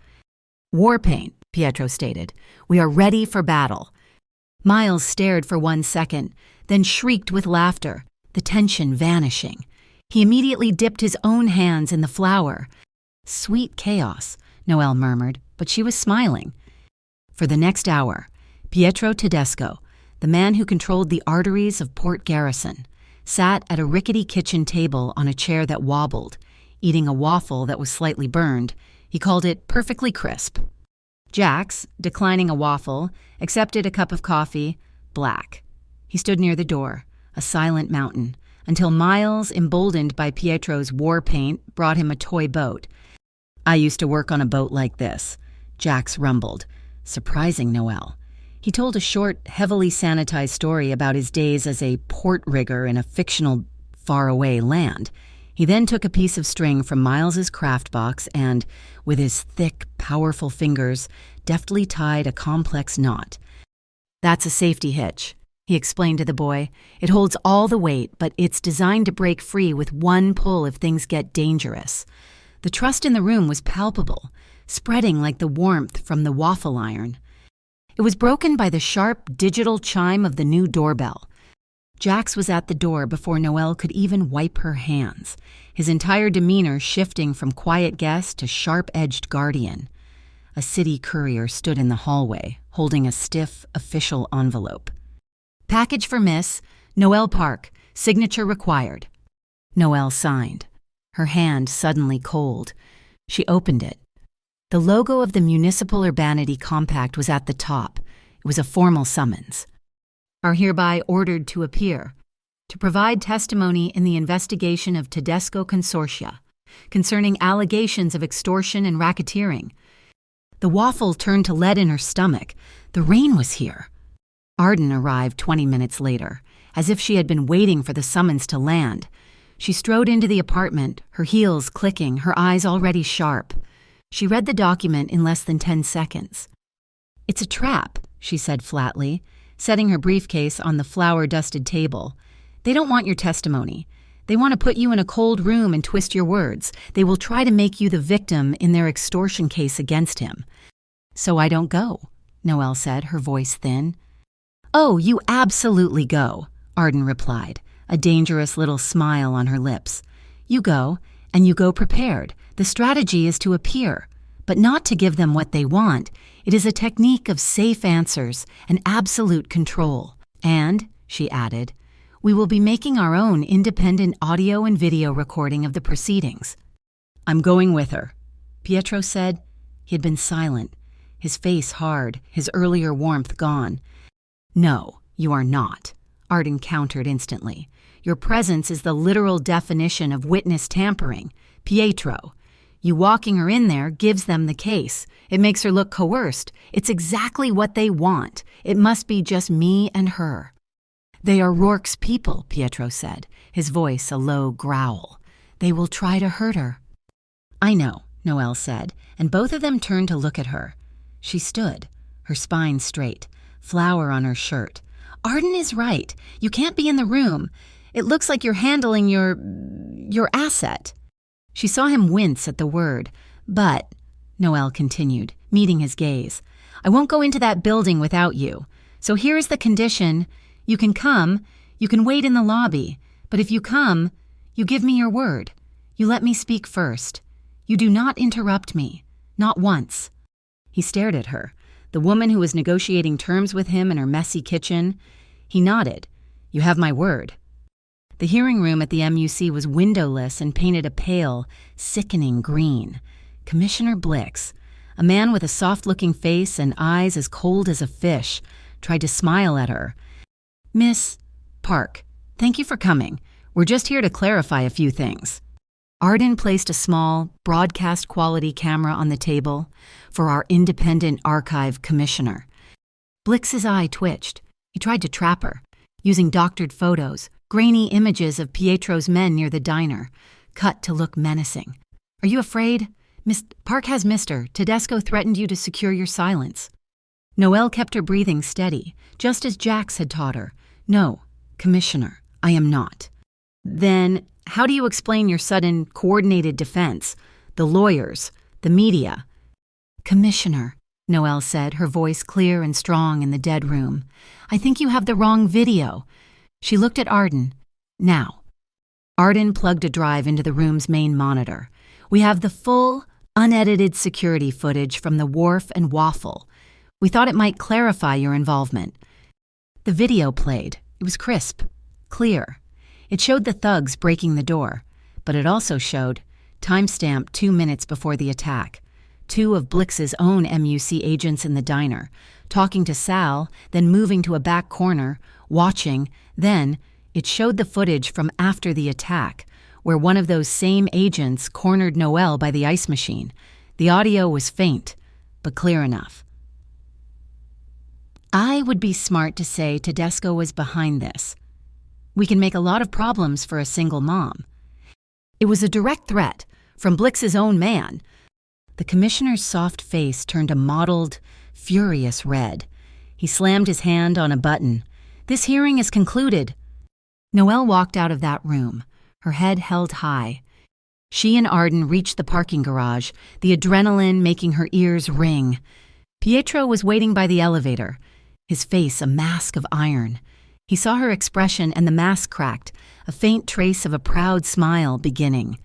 A: "War paint," Pietro stated. "We are ready for battle." Miles stared for 1 second, then shrieked with laughter, the tension vanishing. He immediately dipped his own hands in the flour. "Sweet chaos," Noelle murmured, but she was smiling. For the next hour, Pietro Tedesco, the man who controlled the arteries of Port Garrison, sat at a rickety kitchen table on a chair that wobbled, eating a waffle that was slightly burned. He called it perfectly crisp. Jax, declining a waffle, accepted a cup of coffee, black. He stood near the door, a silent mountain, until Miles, emboldened by Pietro's war paint, brought him a toy boat. "I used to work on a boat like this," Jax rumbled, surprising Noelle. He told a short, heavily sanitized story about his days as a port rigger in a fictional, faraway land. He then took a piece of string from Miles's craft box and, with his thick, powerful fingers, deftly tied a complex knot. "That's a safety hitch," he explained to the boy. "It holds all the weight, but it's designed to break free with one pull if things get dangerous." The trust in the room was palpable, spreading like the warmth from the waffle iron. It was broken by the sharp, digital chime of the new doorbell. Jax was at the door before Noelle could even wipe her hands, his entire demeanor shifting from quiet guest to sharp-edged guardian. A city courier stood in the hallway, holding a stiff, official envelope. "Package for Miss Noelle Park, signature required." Noelle signed, her hand suddenly cold. She opened it. The logo of the Municipal Urbanity Compact was at the top. It was a formal summons. "Are hereby ordered to appear, to provide testimony in the investigation of Tedesco Consortia, concerning allegations of extortion and racketeering." The waffle turned to lead in her stomach. The rain was here. Arden arrived 20 minutes later, as if she had been waiting for the summons to land. She strode into the apartment, her heels clicking, her eyes already sharp. She read the document in less than 10 seconds. "It's a trap," she said flatly, setting her briefcase on the flour-dusted table. "They don't want your testimony. They want to put you in a cold room and twist your words. They will try to make you the victim in their extortion case against him." "So I don't go," Noelle said, her voice thin. "Oh, you absolutely go," Arden replied, a dangerous little smile on her lips. "You go, and you go prepared. The strategy is to appear, but not to give them what they want. It is a technique of safe answers and absolute control. And," she added, "we will be making our own independent audio and video recording of the proceedings." "I'm going with her," Pietro said. He had been silent, his face hard, his earlier warmth gone. "No, you are not," Arden countered instantly. "Your presence is the literal definition of witness tampering. Pietro, you walking her in there gives them the case. It makes her look coerced. It's exactly what they want. It must be just me and her." "They are Rourke's people," Pietro said, his voice a low growl. "They will try to hurt her." "I know," Noelle said, and both of them turned to look at her. She stood, her spine straight, flour on her shirt. "Arden is right. You can't be in the room. It looks like you're handling your asset." She saw him wince at the word. "But," Noelle continued, meeting his gaze, "I won't go into that building without you. So here is the condition. You can come, you can wait in the lobby, but if you come, you give me your word. You let me speak first. You do not interrupt me, not once." He stared at her, the woman who was negotiating terms with him in her messy kitchen. He nodded. "You have my word." The hearing room at the MUC was windowless and painted a pale, sickening green. Commissioner Blix, A man with a soft-looking face and eyes as cold as a fish tried to smile at her. "Miss Park, thank you for coming. We're just here to clarify a few things." Arden placed a small, broadcast-quality camera on the table for our independent archive commissioner. Blix's eye twitched. He tried to trap her, using doctored photos, grainy images of Pietro's men near the diner, cut to look menacing. "Are you afraid? Miss Park has Mr. Tedesco threatened you to secure your silence." Noelle kept her breathing steady, just as Jax had taught her. "No, Commissioner, I am not." "Then how do you explain your sudden, coordinated defense? The lawyers, the media?" "Commissioner," Noelle said, her voice clear and strong in the dead room, "I think you have the wrong video." She looked at Arden. "Now." Arden plugged a drive into the room's main monitor. "We have the full, unedited security footage from the Wharf and Waffle. We thought it might clarify your involvement." The video played. It was crisp, clear. It showed the thugs breaking the door, but it also showed, timestamp 2 minutes before the attack, 2 of Blix's own MUC agents in the diner, talking to Sal, then moving to a back corner, watching. Then it showed the footage from after the attack, where one of those same agents cornered Noelle by the ice machine. The audio was faint, but clear enough. "I would be smart to say Tedesco was behind this. We can make a lot of problems for a single mom." It was a direct threat from Blix's own man. The commissioner's soft face turned a mottled, furious red. He slammed his hand on a button. "This hearing is concluded." Noelle walked out of that room, her head held high. She and Arden reached the parking garage, the adrenaline making her ears ring. Pietro was waiting by the elevator, his face a mask of iron. He saw her expression and the mask cracked, a faint trace of a proud smile beginning.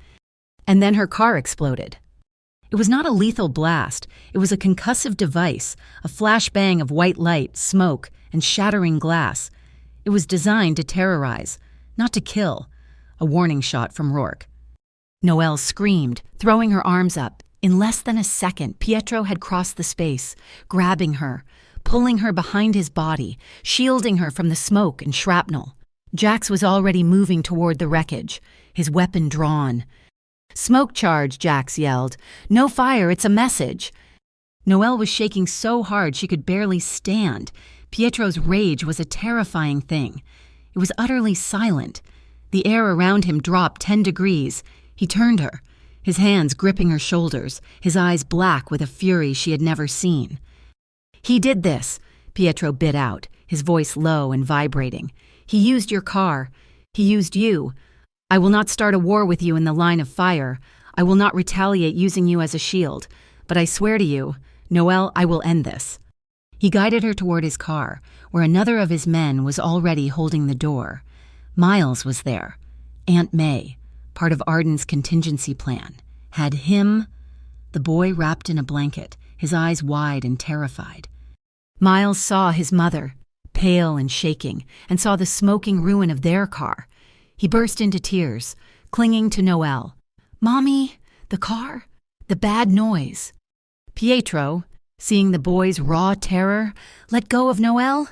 A: And then her car exploded. It was not a lethal blast. It was a concussive device, a flashbang of white light, smoke, and shattering glass. It was designed to terrorize, not to kill. A warning shot from Rourke. Noelle screamed, throwing her arms up. In less than a second, Pietro had crossed the space, grabbing her, pulling her behind his body, shielding her from the smoke and shrapnel. Jax was already moving toward the wreckage, his weapon drawn. "Smoke charge," Jax yelled. "No fire, it's a message." Noelle was shaking so hard she could barely stand. Pietro's rage was a terrifying thing. It was utterly silent. The air around him dropped 10 degrees. He turned her, his hands gripping her shoulders, his eyes black with a fury she had never seen. "He did this," Pietro bit out, his voice low and vibrating. "He used your car. He used you. I will not start a war with you in the line of fire. I will not retaliate using you as a shield. But I swear to you, Noelle, I will end this." He guided her toward his car, where another of his men was already holding the door. Miles was there. Aunt May, part of Arden's contingency plan, had him, the boy wrapped in a blanket, his eyes wide and terrified. Miles saw his mother, pale and shaking, and saw the smoking ruin of their car. He burst into tears, clinging to Noelle. "Mommy, the car, the bad noise." Pietro, seeing the boy's raw terror, let go of Noelle.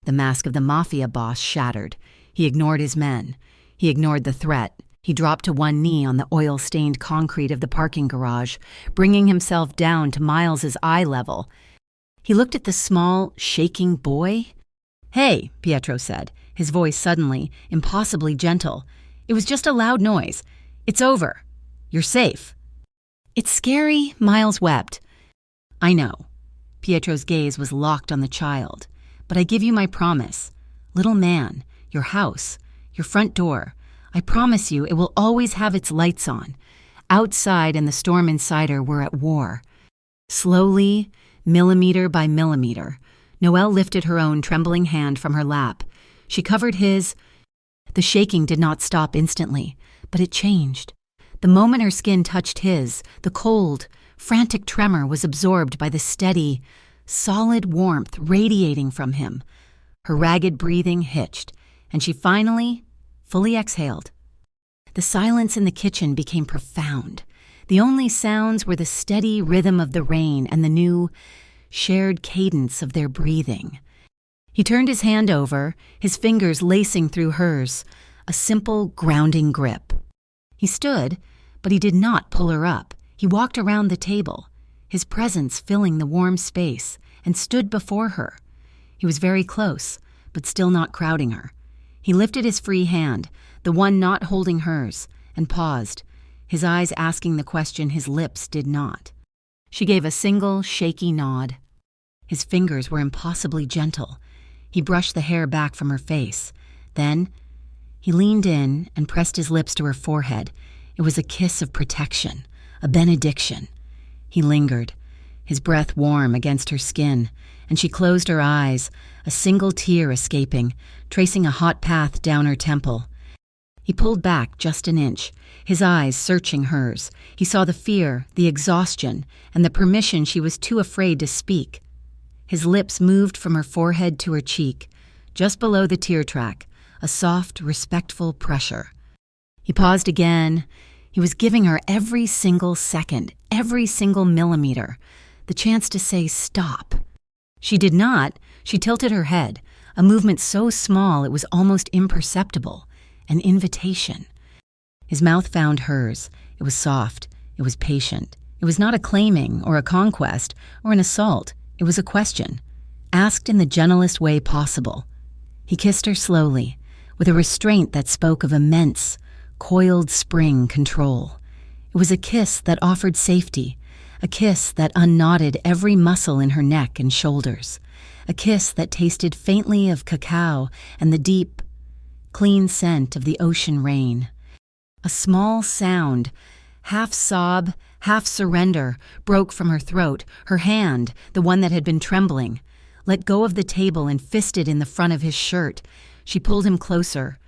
A: The mask of the Mafia boss shattered. He ignored his men. He ignored the threat. He dropped to one knee on the oil-stained concrete of the parking garage, bringing himself down to Miles's eye level. He looked at the small, shaking boy. "Hey," Pietro said, his voice suddenly, impossibly gentle. "It was just a loud noise. It's over. You're safe." "It's scary," Miles wept. "I know." Pietro's gaze was locked on the child. "But I give you my promise. Little man, your house, your front door. I promise you it will always have its lights on. Outside and the storm inside her were at war." Slowly, millimeter by millimeter, Noelle lifted her own trembling hand from her lap. She covered his. The shaking did not stop instantly, but it changed. The moment her skin touched his, the cold, frantic tremor was absorbed by the steady, solid warmth radiating from him. Her ragged breathing hitched, and she finally, fully exhaled. The silence in the kitchen became profound. The only sounds were the steady rhythm of the rain and the new, shared cadence of their breathing. He turned his hand over, his fingers lacing through hers, a simple, grounding grip. He stood, but he did not pull her up. He walked around the table, his presence filling the warm space, and stood before her. He was very close, but still not crowding her. He lifted his free hand, the one not holding hers, and paused, his eyes asking the question his lips did not. She gave a single, shaky nod. His fingers were impossibly gentle. He brushed the hair back from her face. Then, he leaned in and pressed his lips to her forehead. It was a kiss of protection, a benediction. He lingered, his breath warm against her skin, and she closed her eyes, a single tear escaping, tracing a hot path down her temple. He pulled back just an inch, his eyes searching hers. He saw the fear, the exhaustion, and the permission she was too afraid to speak. His lips moved from her forehead to her cheek, just below the tear track, a soft, respectful pressure. He paused again. He was giving her every single second, every single millimeter, the chance to say stop. She did not. She tilted her head, a movement so small it was almost imperceptible, an invitation. His mouth found hers. It was soft. It was patient. It was not a claiming or a conquest or an assault. It was a question, asked in the gentlest way possible. He kissed her slowly, with a restraint that spoke of immense, coiled spring control. It was a kiss that offered safety, a kiss that unknotted every muscle in her neck and shoulders, a kiss that tasted faintly of cacao and the deep, clean scent of the ocean rain. A small sound, half sob, half surrender, broke from her throat. Her hand, the one that had been trembling, let go of the table and fisted in the front of his shirt. She pulled him closer.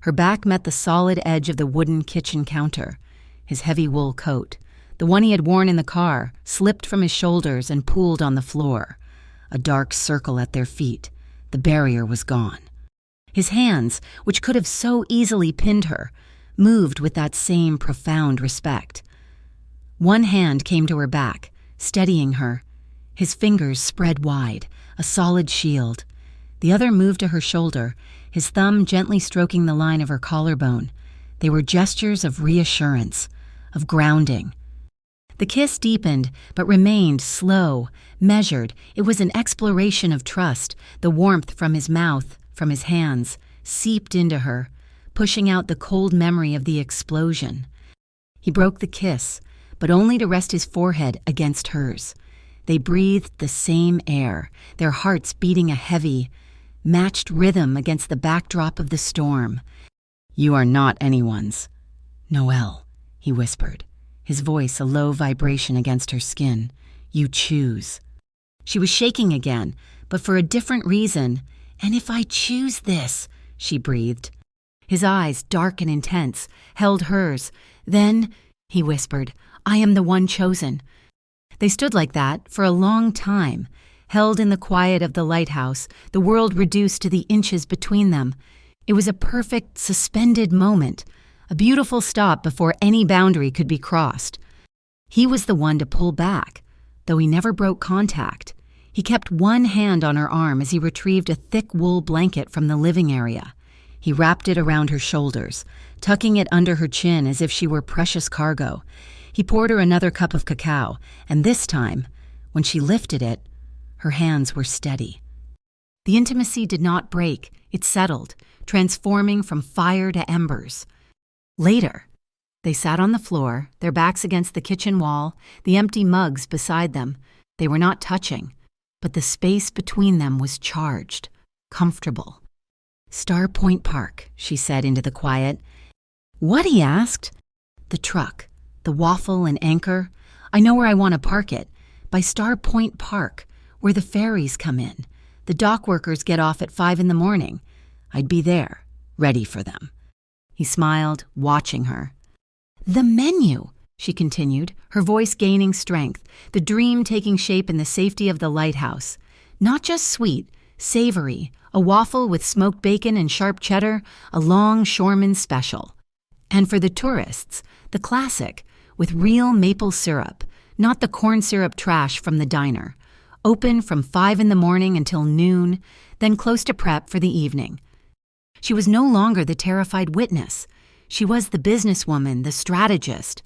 A: Her back met the solid edge of the wooden kitchen counter. His heavy wool coat, the one he had worn in the car, slipped from his shoulders and pooled on the floor. A dark circle at their feet. The barrier was gone. His hands, which could have so easily pinned her, moved with that same profound respect. One hand came to her back, steadying her. His fingers spread wide, a solid shield. The other moved to her shoulder, his thumb gently stroking the line of her collarbone. They were gestures of reassurance, of grounding. The kiss deepened, but remained slow, measured. It was an exploration of trust. The warmth from his mouth, from his hands, seeped into her, pushing out the cold memory of the explosion. He broke the kiss, but only to rest his forehead against hers. They breathed the same air, their hearts beating a heavy, matched rhythm against the backdrop of the storm. "You are not anyone's. Noelle," he whispered, his voice a low vibration against her skin. "You choose." She was shaking again, but for a different reason. "And if I choose this," she breathed. His eyes, dark and intense, held hers. "Then," he whispered, "I am the one chosen." They stood like that for a long time, held in the quiet of the lighthouse, the world reduced to the inches between them. It was a perfect, suspended moment, a beautiful stop before any boundary could be crossed. He was the one to pull back, though he never broke contact. He kept one hand on her arm as he retrieved a thick wool blanket from the living area. He wrapped it around her shoulders, tucking it under her chin as if she were precious cargo. He poured her another cup of cacao, and this time, when she lifted it, her hands were steady. The intimacy did not break. It settled, transforming from fire to embers. Later, they sat on the floor, their backs against the kitchen wall, the empty mugs beside them. They were not touching, but the space between them was charged, comfortable. "Star Point Park," she said into the quiet. "What?" he asked. "The truck, the waffle and anchor. I know where I want to park it. By Star Point Park, where the ferries come in. The dock workers get off at 5 in the morning. I'd be there, ready for them." He smiled, watching her. "The menu," she continued, her voice gaining strength, the dream taking shape in the safety of the lighthouse. "Not just sweet, savory, a waffle with smoked bacon and sharp cheddar, a long shoreman special. And for the tourists, the classic, with real maple syrup, not the corn syrup trash from the diner. Open from 5 in the morning until noon, then close to prep for the evening. She was no longer the terrified witness. She was the businesswoman, the strategist.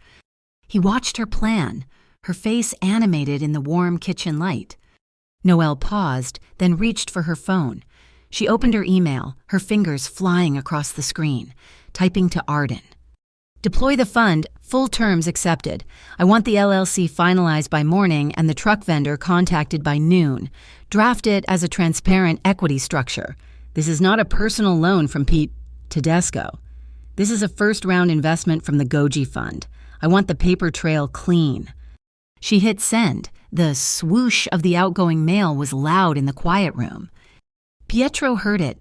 A: He watched her plan, her face animated in the warm kitchen light. Noelle paused, then reached for her phone. She opened her email, her fingers flying across the screen, typing to Arden. Deploy the fund, full terms accepted. I want the LLC finalized by morning and the truck vendor contacted by noon. Draft it as a transparent equity structure. This is not a personal loan from Pete Tedesco. This is a first-round investment from the Goji Fund. I want the paper trail clean. She hit send. The swoosh of the outgoing mail was loud in the quiet room. Pietro heard it.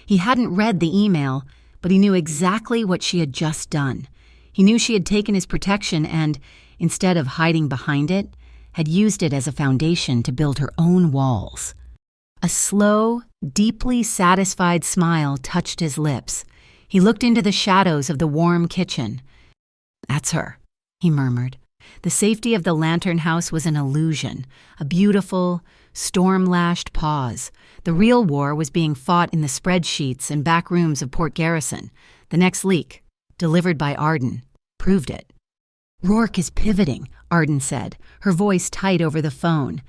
A: He hadn't read the email, but he knew exactly what she had just done. He knew she had taken his protection and, instead of hiding behind it, had used it as a foundation to build her own walls. A slow, deeply satisfied smile touched his lips. He looked into the shadows of the warm kitchen. "That's her," he murmured. The safety of the lantern house was an illusion, a beautiful, storm-lashed pause. The real war was being fought in the spreadsheets and back rooms of Port Garrison. The next leak, delivered by Arden, proved it. "Rourke is pivoting," Arden said, her voice tight over the phone.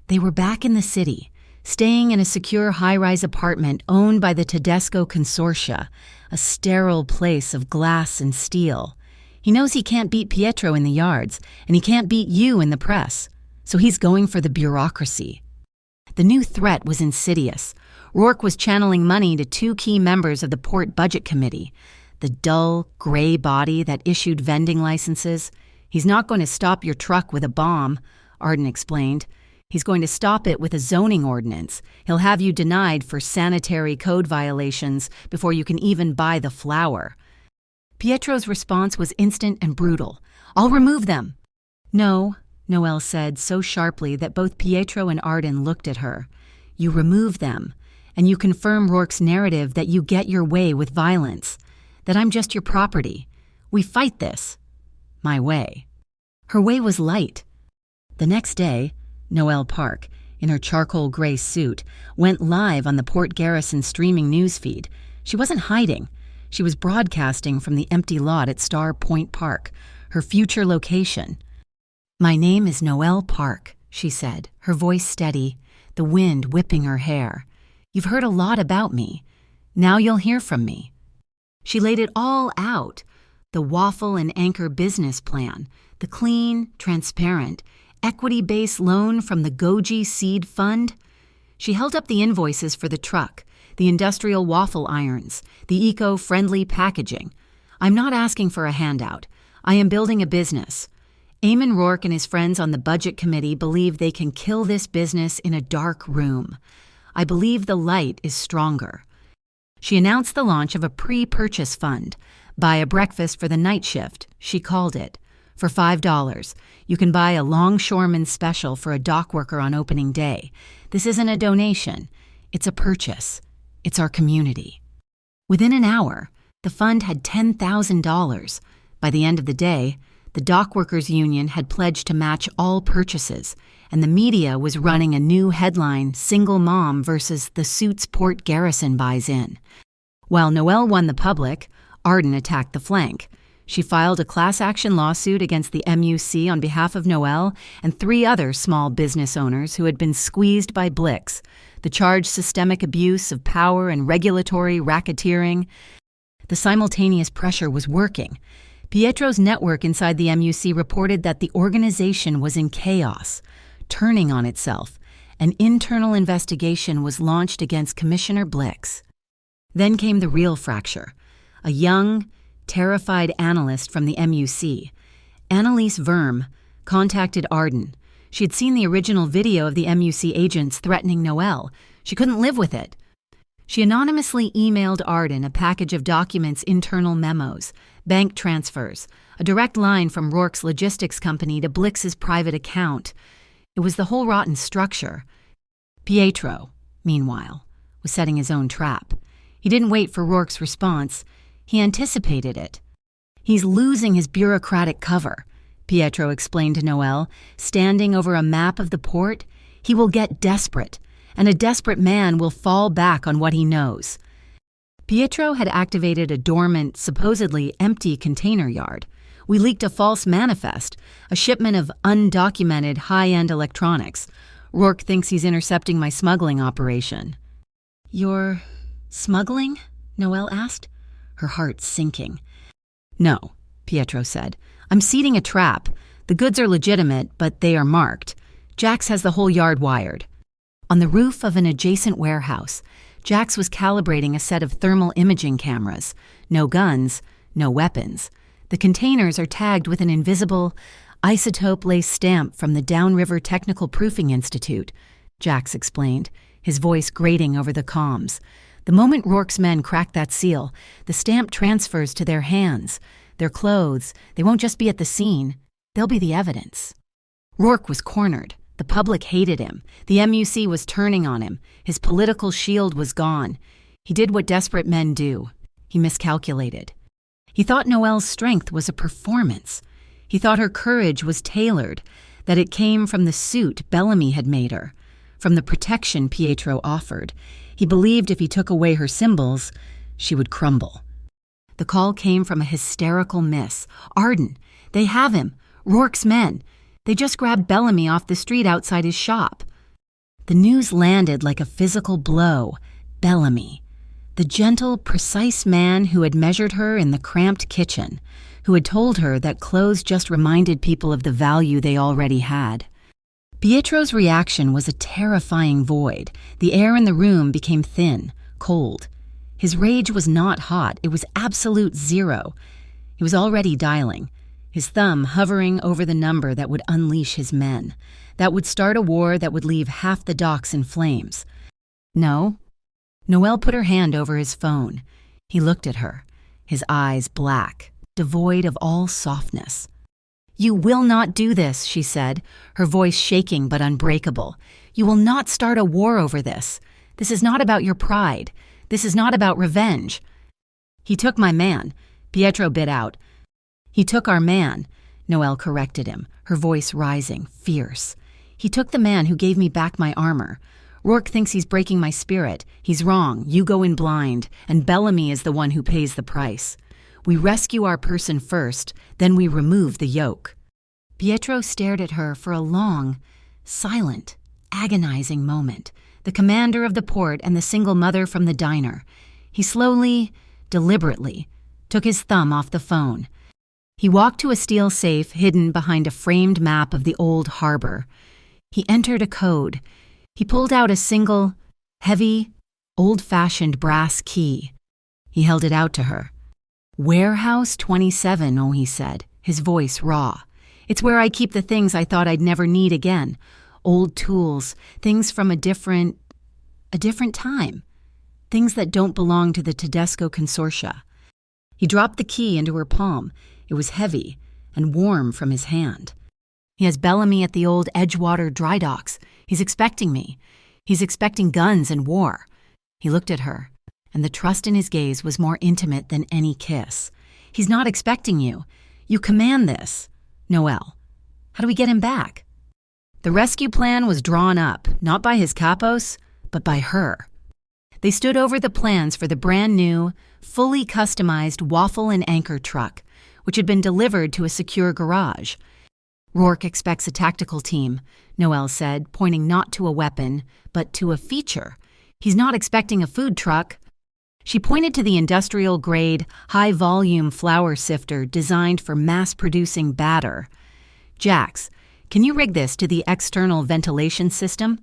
A: They were back in the city, staying in a secure high-rise apartment owned by the Tedesco Consortia, a sterile place of glass and steel. He knows he can't beat Pietro in the yards, and he can't beat you in the press, so he's going for the bureaucracy. The new threat was insidious. Rourke was channeling money to 2 key members of the Port Budget Committee, the dull, gray body that issued vending licenses. "He's not going to stop your truck with a bomb," Arden explained. "He's going to stop it with a zoning ordinance. He'll have you denied for sanitary code violations before you can even buy the flour." Pietro's response was instant and brutal. "I'll remove them." "No," Noelle said so sharply that both Pietro and Arden looked at her. "You remove them, and you confirm Rourke's narrative that you get your way with violence, that I'm just your property. We fight this. My way." Her way was light. The next day, Noelle Park, in her charcoal gray suit, went live on the Port Garrison streaming newsfeed. She wasn't hiding. She was broadcasting from the empty lot at Star Point Park, her future location. "My name is Noelle Park," she said, her voice steady, the wind whipping her hair. "You've heard a lot about me. Now you'll hear from me." She laid it all out, the waffle and anchor business plan, the clean, transparent, equity-based loan from the Goji Seed Fund. She held up the invoices for the truck, the industrial waffle irons, the eco-friendly packaging. "I'm not asking for a handout. I am building a business. Eamon Rourke and his friends on the budget committee believe they can kill this business in a dark room. I believe the light is stronger." She announced the launch of a pre-purchase fund. "Buy a breakfast for the night shift," she called it. "For $5, you can buy a longshoreman special for a dock worker on opening day. This isn't a donation. It's a purchase. It's our community." Within an hour, the fund had $10,000. By the end of the day, the Dock Workers Union had pledged to match all purchases, and the media was running a new headline, "Single Mom versus the Suits Port Garrison Buys In." While Noelle won the public, Arden attacked the flank. She filed a class action lawsuit against the MUC on behalf of Noelle and 3 other small business owners who had been squeezed by Blix. The charged systemic abuse of power and regulatory racketeering. The simultaneous pressure was working. Pietro's network inside the MUC reported that the organization was in chaos, turning on itself. An internal investigation was launched against Commissioner Blix. Then came the real fracture. A young, terrified analyst from the MUC, Annalise Verm, contacted Arden. She had seen the original video of the MUC agents threatening Noelle. She couldn't live with it. She anonymously emailed Arden a package of documents, internal memos, bank transfers, a direct line from Rourke's logistics company to Blix's private account. It was the whole rotten structure. Pietro, meanwhile, was setting his own trap. He didn't wait for Rourke's response. He anticipated it. He's losing his bureaucratic cover. Pietro explained to Noelle, standing over a map of the port. He will get desperate, and a desperate man will fall back on what he knows. Pietro had activated a dormant, supposedly empty container yard. We leaked a false manifest, a shipment of undocumented high-end electronics. Rourke thinks he's intercepting my smuggling operation. You're smuggling? Noelle asked, her heart sinking. No, Pietro said. I'm seeding a trap. The goods are legitimate, but they are marked. Jax has the whole yard wired. On the roof of an adjacent warehouse, Jax was calibrating a set of thermal imaging cameras. No guns, no weapons. The containers are tagged with an invisible, isotope-lace stamp from the Downriver Technical Proofing Institute, Jax explained, his voice grating over the comms. The moment Rourke's men crack that seal, the stamp transfers to their hands, their clothes. They won't just be at the scene. They'll be the evidence. Rourke was cornered. The public hated him. The MUC was turning on him. His political shield was gone. He did what desperate men do. He miscalculated. He thought Noelle's strength was a performance. He thought her courage was tailored, that it came from the suit Bellamy had made her, from the protection Pietro offered. He believed if he took away her symbols, she would crumble. The call came from a hysterical miss. Arden. They have him. Rourke's men. They just grabbed Bellamy off the street outside his shop. The news landed like a physical blow. Bellamy. The gentle, precise man who had measured her in the cramped kitchen, who had told her that clothes just reminded people of the value they already had. Pietro's reaction was a terrifying void. The air in the room became thin, cold. His rage was not hot. It was absolute zero. He was already dialing, his thumb hovering over the number that would unleash his men, that would start a war that would leave half the docks in flames. No. Noelle put her hand over his phone. He looked at her, his eyes black, devoid of all softness. You will not do this, she said, her voice shaking but unbreakable. You will not start a war over this. This is not about your pride. This is not about revenge. He took my man, Pietro bit out. He took our man, Noelle corrected him, her voice rising, fierce. He took the man who gave me back my armor. Rourke thinks he's breaking my spirit. He's wrong. You go in blind, and Bellamy is the one who pays the price. We rescue our person first, then we remove the yoke. Pietro stared at her for a long, silent, agonizing moment, the commander of the port and the single mother from the diner. He slowly, deliberately, took his thumb off the phone. He walked to a steel safe hidden behind a framed map of the old harbor. He entered a code. He pulled out a single, heavy, old-fashioned brass key. He held it out to her. Warehouse 27, oh, he said, his voice raw. It's where I keep the things I thought I'd never need again. Old tools, things from a different time. Things that don't belong to the Tedesco Consortia. He dropped the key into her palm. It was heavy and warm from his hand. He has Bellamy at the old Edgewater dry docks. He's expecting me. He's expecting guns and war. He looked at her, and the trust in his gaze was more intimate than any kiss. He's not expecting you. You command this. Noelle, how do we get him back? The rescue plan was drawn up, not by his capos, but by her. They stood over the plans for the brand new, fully customized waffle and anchor truck, which had been delivered to a secure garage. Rourke expects a tactical team, Noelle said, pointing not to a weapon, but to a feature. He's not expecting a food truck. She pointed to the industrial-grade, high-volume flour sifter designed for mass-producing batter. Jax, can you rig this to the external ventilation system?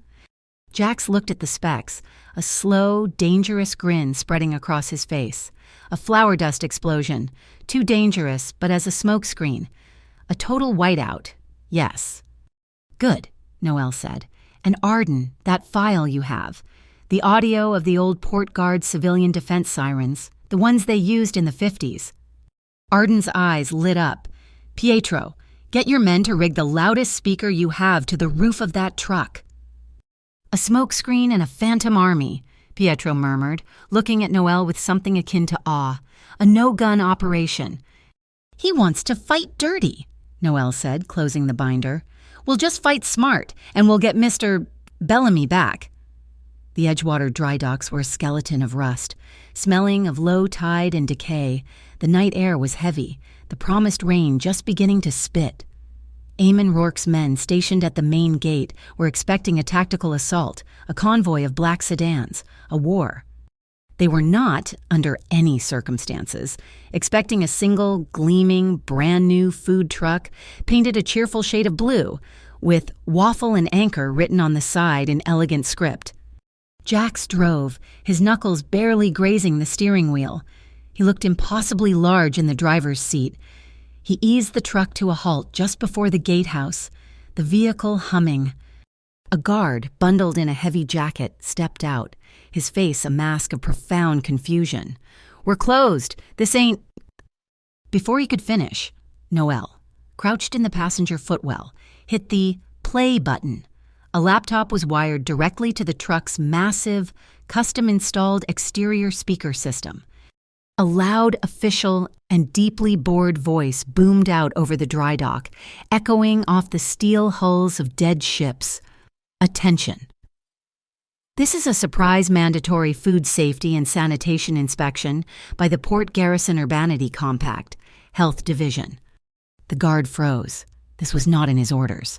A: Jax looked at the specs, a slow, dangerous grin spreading across his face. A flour dust explosion, too dangerous, but as a smokescreen. A total whiteout, yes. Good, Noelle said. And Arden, that file you have. The audio of the old Port Guard civilian defense sirens, the ones they used in the 50s. Arden's eyes lit up. Pietro, get your men to rig the loudest speaker you have to the roof of that truck. A smokescreen and a phantom army, Pietro murmured, looking at Noelle with something akin to awe. A no-gun operation. He wants to fight dirty, Noelle said, closing the binder. "We'll just fight smart, and we'll get Mr. Bellamy back." The Edgewater dry docks were a skeleton of rust. Smelling of low tide and decay, the night air was heavy, the promised rain just beginning to spit. Eamon Rourke's men stationed at the main gate were expecting a tactical assault, a convoy of black sedans, a war. They were not, under any circumstances, expecting a single, gleaming, brand-new food truck painted a cheerful shade of blue, with Waffle and Anchor written on the side in elegant script. Jax drove, his knuckles barely grazing the steering wheel. He looked impossibly large in the driver's seat. He eased the truck to a halt just before the gatehouse, the vehicle humming. A guard, bundled in a heavy jacket, stepped out, his face a mask of profound confusion. "We're closed. This ain't—" Before he could finish, Noelle, crouched in the passenger footwell, hit the play button. A laptop was wired directly to the truck's massive, custom-installed exterior speaker system. A loud, official, and deeply bored voice boomed out over the dry dock, echoing off the steel hulls of dead ships. "Attention. This is a surprise mandatory food safety and sanitation inspection by the Port Garrison Urbanity Compact, Health Division." The guard froze. This was not in his orders.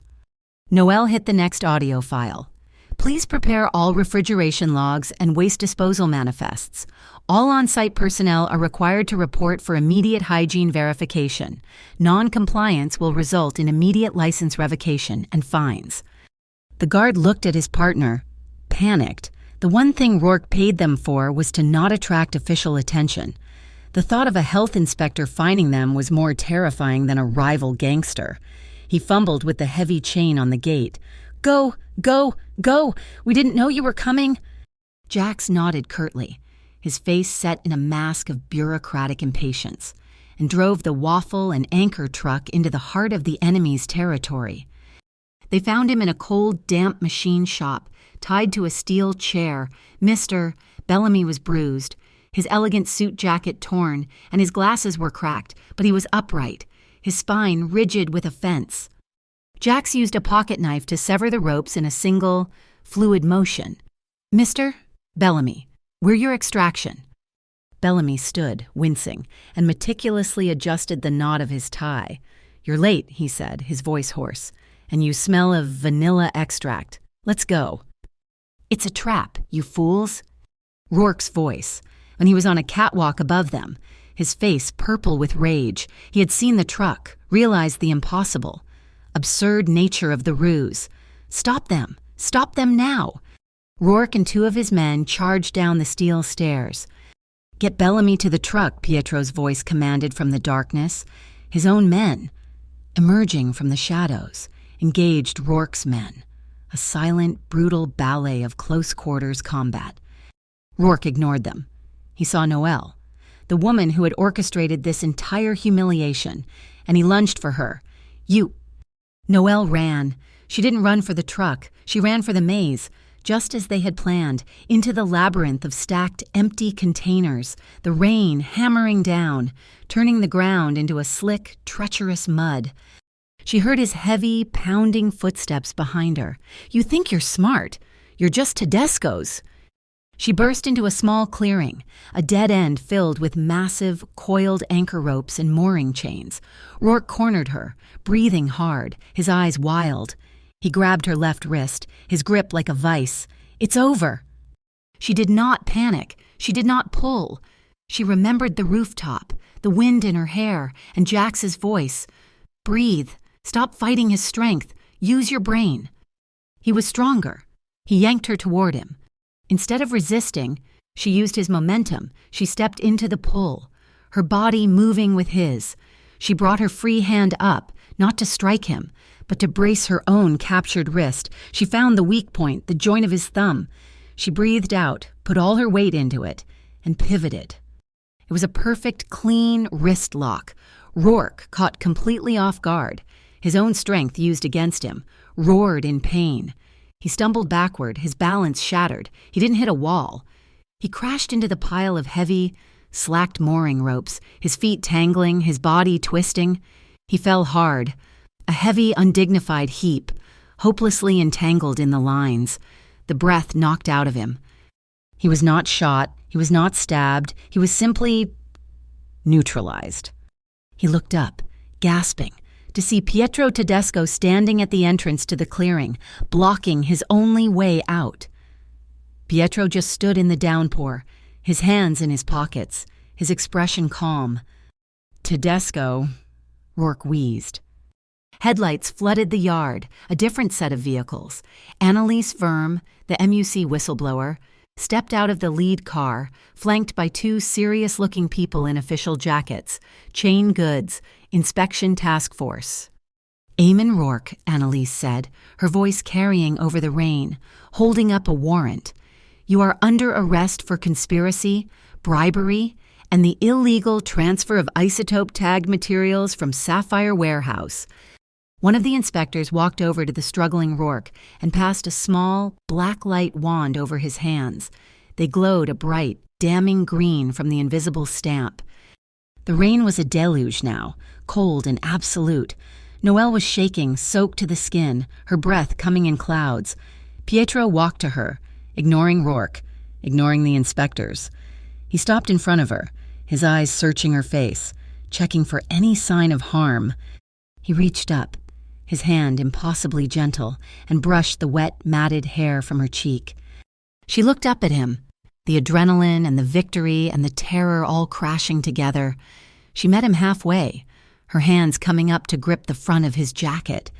A: Noelle hit the next audio file. "Please prepare all refrigeration logs and waste disposal manifests. All on-site personnel are required to report for immediate hygiene verification. Non-compliance will result in immediate license revocation and fines." The guard looked at his partner, panicked. The one thing Rourke paid them for was to not attract official attention. The thought of a health inspector fining them was more terrifying than a rival gangster. He fumbled with the heavy chain on the gate. "Go, go, go! We didn't know you were coming!" Jax nodded curtly, his face set in a mask of bureaucratic impatience, and drove the Waffle and Anchor truck into the heart of the enemy's territory. They found him in a cold, damp machine shop, tied to a steel chair. Mr. Bellamy was bruised, his elegant suit jacket torn, and his glasses were cracked, but he was upright, his spine rigid with offense. Jax used a pocket knife to sever the ropes in a single, fluid motion. "Mr. Bellamy, we're your extraction." Bellamy stood, wincing, and meticulously adjusted the knot of his tie. "You're late," he said, his voice hoarse, "and you smell of vanilla extract. Let's go." "It's a trap, you fools." Rourke's voice, when he was on a catwalk above them, his face purple with rage. He had seen the truck, realized the impossible, absurd nature of the ruse. "Stop them! Stop them now!" Rourke and two of his men charged down the steel stairs. "Get Bellamy to the truck," Pietro's voice commanded from the darkness. His own men, emerging from the shadows, engaged Rourke's men. A silent, brutal ballet of close-quarters combat. Rourke ignored them. He saw Noelle, the woman who had orchestrated this entire humiliation, and he lunged for her. "You—" Noelle ran. She didn't run for the truck. She ran for the maze, just as they had planned, into the labyrinth of stacked empty containers, the rain hammering down, turning the ground into a slick, treacherous mud. She heard his heavy, pounding footsteps behind her. "You think you're smart. You're just Tedesco's." She burst into a small clearing, a dead end filled with massive, coiled anchor ropes and mooring chains. Rourke cornered her, breathing hard, his eyes wild. He grabbed her left wrist, his grip like a vice. "It's over." She did not panic. She did not pull. She remembered the rooftop, the wind in her hair, and Jax's voice. "Breathe. Stop fighting his strength. Use your brain." He was stronger. He yanked her toward him. Instead of resisting, she used his momentum. She stepped into the pull, her body moving with his. She brought her free hand up, not to strike him, but to brace her own captured wrist. She found the weak point, the joint of his thumb. She breathed out, put all her weight into it, and pivoted. It was a perfect, clean wrist lock. Rourke, caught completely off guard, his own strength used against him, roared in pain. He stumbled backward, his balance shattered. He didn't hit a wall. He crashed into the pile of heavy, slacked mooring ropes, his feet tangling, his body twisting. He fell hard, A heavy, undignified heap, hopelessly entangled in the lines, the breath knocked out of him. He was not shot, he was not stabbed, he was simply neutralized. He looked up, gasping, to see Pietro Tedesco standing at the entrance to the clearing, blocking his only way out. Pietro just stood in the downpour, his hands in his pockets, his expression calm. Tedesco, Rourke wheezed. Headlights flooded the yard, a different set of vehicles. Annalise Verme, the MUC whistleblower, stepped out of the lead car, flanked by two serious-looking people in official jackets, chain goods, inspection task force. Eamon Rourke, Annalise said, her voice carrying over the rain, holding up a warrant. You are under arrest for conspiracy, bribery, and the illegal transfer of isotope-tagged materials from Sapphire Warehouse. One of the inspectors walked over to the struggling Rourke and passed a small, black light wand over his hands. They glowed a bright, damning green from the invisible stamp. The rain was a deluge now, cold and absolute. Noelle was shaking, soaked to the skin, her breath coming in clouds. Pietro walked to her, ignoring Rourke, ignoring the inspectors. He stopped in front of her, his eyes searching her face, checking for any sign of harm. He reached up, his hand impossibly gentle, and brushed the wet, matted hair from her cheek. She looked up at him, the adrenaline and the victory and the terror all crashing together. She met him halfway, her hands coming up to grip the front of his jacket.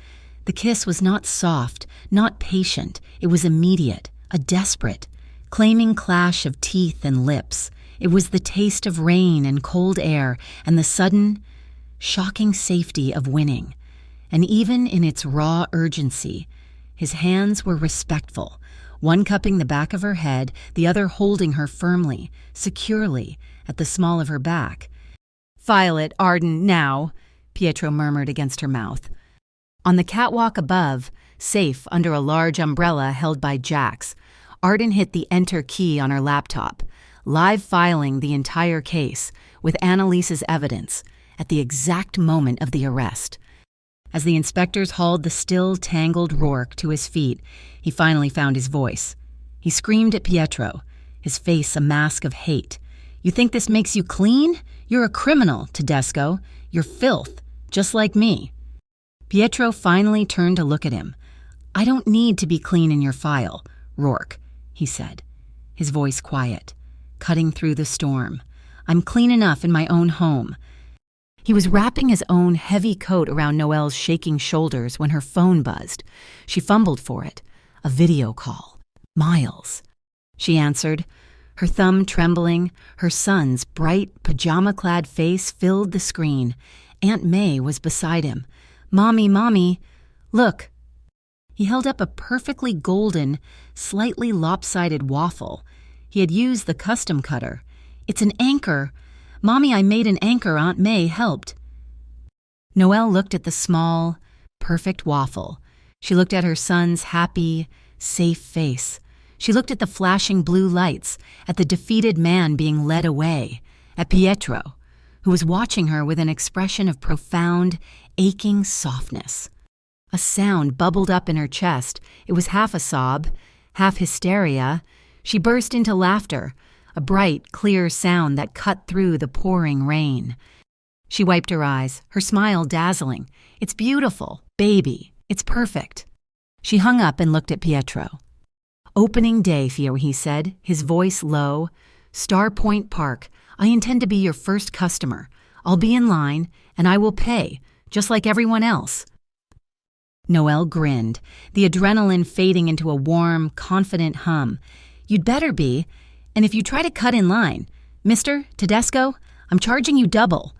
A: The kiss was not soft, not patient. It was immediate, a desperate, claiming clash of teeth and lips. It was the taste of rain and cold air and the sudden, shocking safety of winning. And even in its raw urgency, his hands were respectful, one cupping the back of her head, the other holding her firmly, securely, at the small of her back. "File it, Arden, now," Pietro murmured against her mouth. On the catwalk above, safe under a large umbrella held by Jax, Arden hit the enter key on her laptop, live filing the entire case, with Annalise's evidence, at the exact moment of the arrest. As the inspectors hauled the still tangled Rourke to his feet, he finally found his voice. He screamed at Pietro, his face a mask of hate. "You think this makes you clean? You're a criminal, Tedesco. You're filth, just like me." Pietro finally turned to look at him. "I don't need to be clean in your file, Rourke," he said, his voice quiet, cutting through the storm. "I'm clean enough in my own home." He was wrapping his own heavy coat around Noelle's shaking shoulders when her phone buzzed. She fumbled for it. A video call. Miles. She answered, her thumb trembling. Her son's bright, pajama-clad face filled the screen. Aunt May was beside him. "Mommy, Mommy, look." He held up a perfectly golden, slightly lopsided waffle. He had used the custom cutter. "It's an anchor. Mommy, I made an anchor. Aunt May helped." Noelle looked at the small, perfect waffle. She looked at her son's happy, safe face. She looked at the flashing blue lights, at the defeated man being led away, at Pietro, who was watching her with an expression of profound, aching softness. A sound bubbled up in her chest. It was half a sob, half hysteria. She burst into laughter, a bright, clear sound that cut through the pouring rain. She wiped her eyes, her smile dazzling. "It's beautiful, baby. It's perfect." She hung up and looked at Pietro. "Opening day, Fio," he said, his voice low. "Star Point Park. I intend to be your first customer. I'll be in line, and I will pay, just like everyone else." Noelle grinned, the adrenaline fading into a warm, confident hum. "You'd better be. And if you try to cut in line, Mr. Tedesco, I'm charging you double."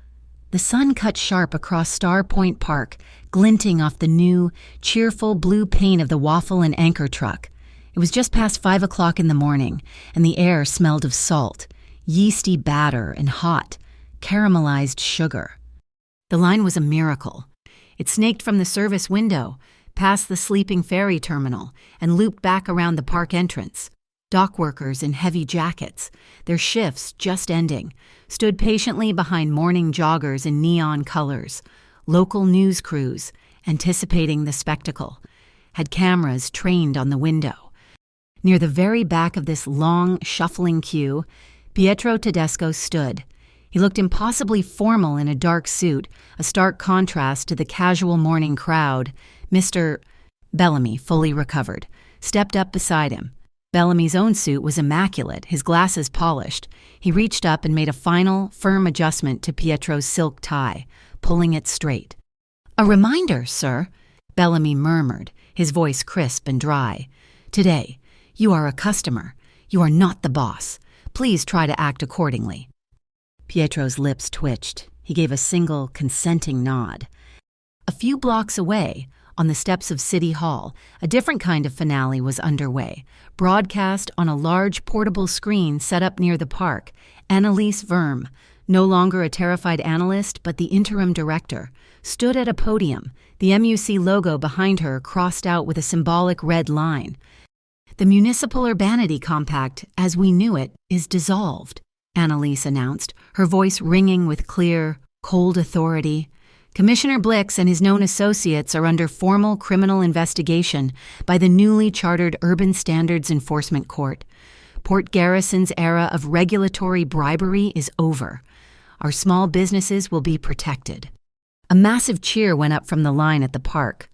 A: The sun cut sharp across Star Point Park, glinting off the new, cheerful blue paint of the waffle and anchor truck. It was just past 5 o'clock in the morning, and the air smelled of salt, yeasty batter and hot, caramelized sugar. The line was a miracle. It snaked from the service window, past the sleeping ferry terminal, and looped back around the park entrance. Dock workers in heavy jackets, their shifts just ending, stood patiently behind morning joggers in neon colors, local news crews, anticipating the spectacle, had cameras trained on the window. Near the very back of this long, shuffling queue, Pietro Tedesco stood. He looked impossibly formal in a dark suit, a stark contrast to the casual morning crowd. Mr. Bellamy, fully recovered, stepped up beside him. Bellamy's own suit was immaculate, his glasses polished. He reached up and made a final, firm adjustment to Pietro's silk tie, pulling it straight. "A reminder, sir," Bellamy murmured, his voice crisp and dry. "Today, you are a customer. You are not the boss. Please try to act accordingly." Pietro's lips twitched. He gave a single, consenting nod. A few blocks away, on the steps of City Hall, a different kind of finale was underway, broadcast on a large portable screen set up near the park. Annalise Verme, no longer a terrified analyst but the interim director, stood at a podium, the MUC logo behind her crossed out with a symbolic red line. "The Municipal Urbanity Compact, as we knew it, is dissolved," Annalise announced, her voice ringing with clear, cold authority. "Commissioner Blix and his known associates are under formal criminal investigation by the newly chartered Urban Standards Enforcement Court. Port Garrison's era of regulatory bribery is over. Our small businesses will be protected." A massive cheer went up from the line at the park.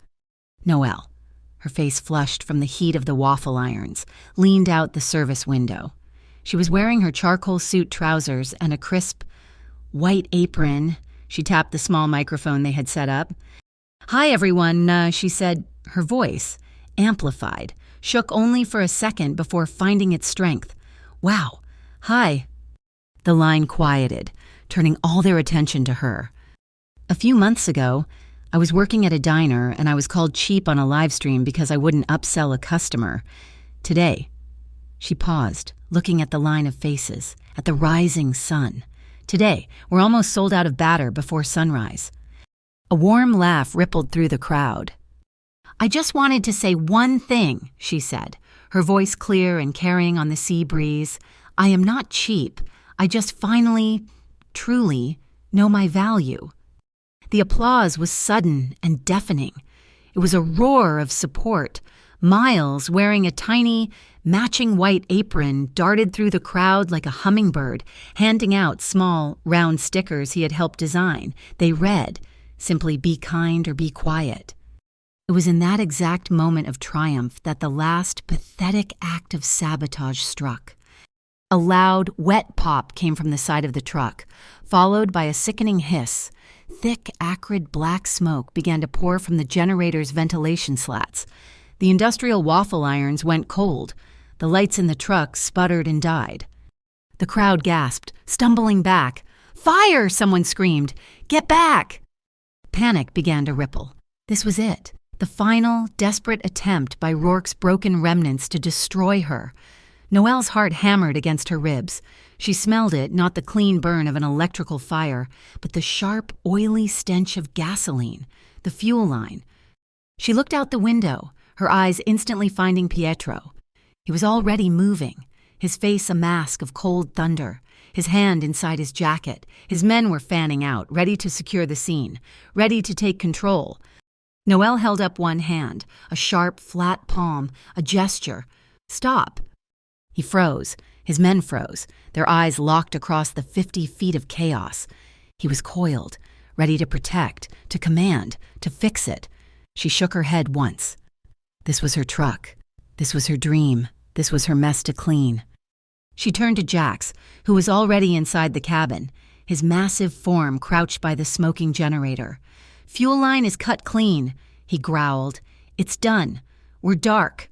A: Noelle, her face flushed from the heat of the waffle irons, leaned out the service window. She was wearing her charcoal suit trousers and a crisp, white apron. She tapped the small microphone they had set up. "Hi, everyone," she said. Her voice, amplified, shook only for a second before finding its strength. "Wow, hi." The line quieted, turning all their attention to her. "A few months ago, I was working at a diner and I was called cheap on a live stream because I wouldn't upsell a customer. Today," she paused, looking at the line of faces, at the rising sun. "Today, we're almost sold out of batter before sunrise." A warm laugh rippled through the crowd. "I just wanted to say one thing," she said, her voice clear and carrying on the sea breeze. "I am not cheap. I just finally, truly, know my value." The applause was sudden and deafening. It was a roar of support. Miles, wearing a tiny, matching white apron, darted through the crowd like a hummingbird, handing out small, round stickers he had helped design. They read, simply "Be kind or be quiet." It was in that exact moment of triumph that the last pathetic act of sabotage struck. A loud, wet pop came from the side of the truck, followed by a sickening hiss. Thick, acrid black smoke began to pour from the generator's ventilation slats. The industrial waffle irons went cold. The lights in the truck sputtered and died. The crowd gasped, stumbling back. "Fire!" someone screamed. "Get back!" Panic began to ripple. This was it, the final, desperate attempt by Rourke's broken remnants to destroy her. Noelle's heart hammered against her ribs. She smelled it, not the clean burn of an electrical fire, but the sharp, oily stench of gasoline, the fuel line. She looked out the window, her eyes instantly finding Pietro. He was already moving, his face a mask of cold thunder, his hand inside his jacket. His men were fanning out, ready to secure the scene, ready to take control. Noelle held up one hand, a sharp, flat palm, a gesture. "Stop." He froze. His men froze, their eyes locked across the 50 feet of chaos. He was coiled, ready to protect, to command, to fix it. She shook her head once. This was her truck. This was her dream. This was her mess to clean. She turned to Jax, who was already inside the cabin, his massive form crouched by the smoking generator. "Fuel line is cut clean," he growled. "It's done. We're dark."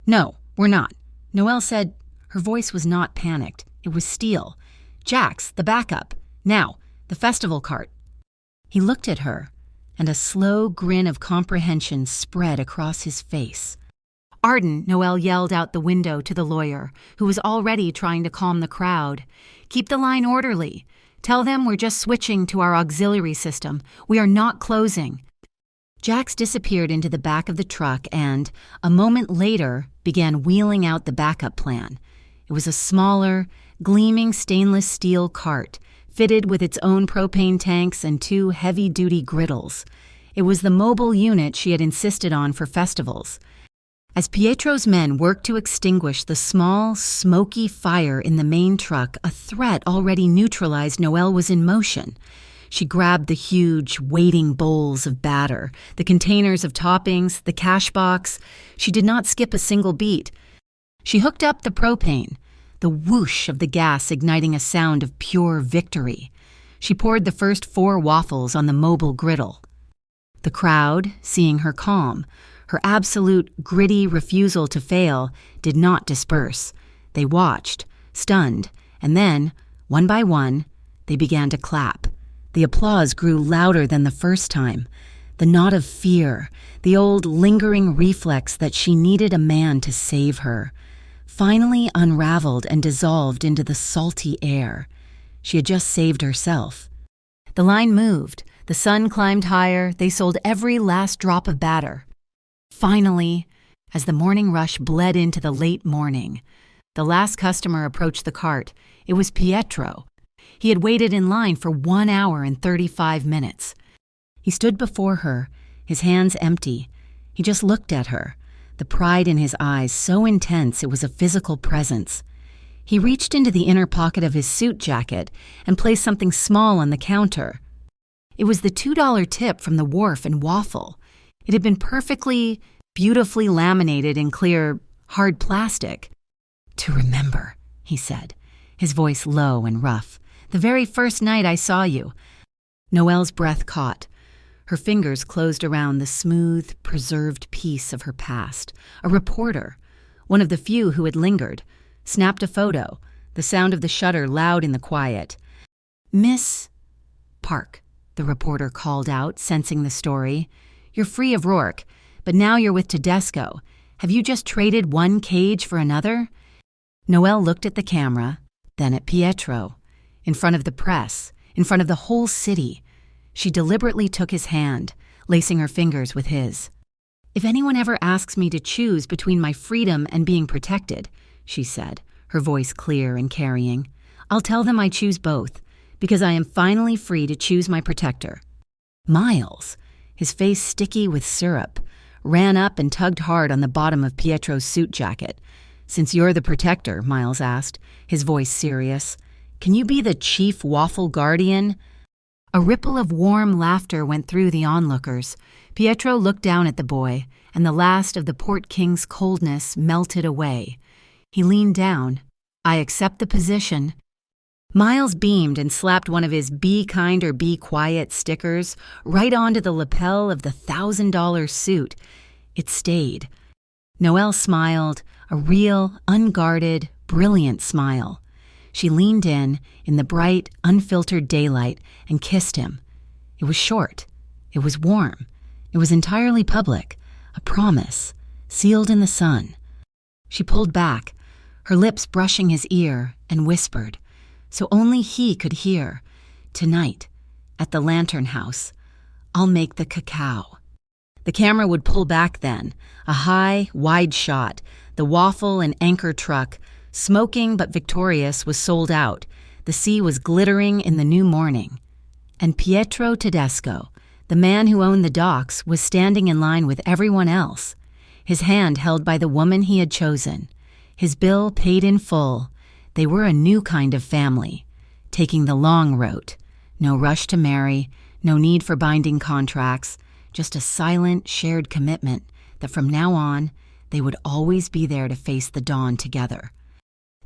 A: "No, we're not," Noelle said. Her voice was not panicked. It was steel. "Jax, the backup. Now, the festival cart." He looked at her, and a slow grin of comprehension spread across his face. "Arden," Noelle yelled out the window to the lawyer, who was already trying to calm the crowd. "Keep the line orderly. Tell them we're just switching to our auxiliary system. We are not closing." Jax disappeared into the back of the truck and, a moment later, began wheeling out the backup plan. It was a smaller, gleaming stainless steel cart, fitted with its own propane tanks and 2 heavy-duty griddles. It was the mobile unit she had insisted on for festivals. As Pietro's men worked to extinguish the small, smoky fire in the main truck, a threat already neutralized Noelle was in motion. She grabbed the huge, waiting bowls of batter, the containers of toppings, the cash box. She did not skip a single beat. She hooked up the propane, the whoosh of the gas igniting a sound of pure victory. She poured the first 4 waffles on the mobile griddle. The crowd, seeing her calm, her absolute, gritty refusal to fail, did not disperse. They watched, stunned, and then, one by one, they began to clap. The applause grew louder than the first time. The knot of fear, the old lingering reflex that she needed a man to save her, finally unraveled and dissolved into the salty air. She had just saved herself. The line moved. The sun climbed higher. They sold every last drop of batter. Finally, as the morning rush bled into the late morning, the last customer approached the cart. It was Pietro. He had waited in line for 1 hour and 35 minutes. He stood before her, his hands empty. He just looked at her, the pride in his eyes so intense it was a physical presence. He reached into the inner pocket of his suit jacket and placed something small on the counter. It was the $2 tip from the wharf and waffle. It had been perfectly, beautifully laminated in clear, hard plastic. "To remember," he said, his voice low and rough. "The very first night I saw you." Noelle's breath caught. Her fingers closed around the smooth, preserved piece of her past. A reporter, one of the few who had lingered, snapped a photo, the sound of the shutter loud in the quiet. "Miss Park," the reporter called out, sensing the story. "You're free of Rourke, but now you're with Tedesco. Have you just traded one cage for another?" Noelle looked at the camera, then at Pietro. In front of the press, in front of the whole city, she deliberately took his hand, lacing her fingers with his. "If anyone ever asks me to choose between my freedom and being protected," she said, her voice clear and carrying, "I'll tell them I choose both, because I am finally free to choose my protector." Miles, his face sticky with syrup, ran up and tugged hard on the bottom of Pietro's suit jacket. "Since you're the protector," Miles asked, his voice serious, "can you be the chief waffle guardian?" A ripple of warm laughter went through the onlookers. Pietro looked down at the boy, and the last of the Port King's coldness melted away. He leaned down. "I accept the position." Miles beamed and slapped one of his "Be kind or be quiet" stickers right onto the lapel of the $1,000 suit. It stayed. Noelle smiled, a real, unguarded, brilliant smile. She leaned in the bright, unfiltered daylight, and kissed him. It was short. It was warm. It was entirely public, a promise, sealed in the sun. She pulled back, her lips brushing his ear, and whispered, so only he could hear, "Tonight, at the Lantern House, I'll make the cacao." The camera would pull back then, a high, wide shot. The waffle and anchor truck, smoking but victorious, was sold out. The sea was glittering in the new morning. And Pietro Tedesco, the man who owned the docks, was standing in line with everyone else, his hand held by the woman he had chosen, his bill paid in full. They were a new kind of family, taking the long route. No rush to marry, no need for binding contracts, just a silent, shared commitment that from now on, they would always be there to face the dawn together.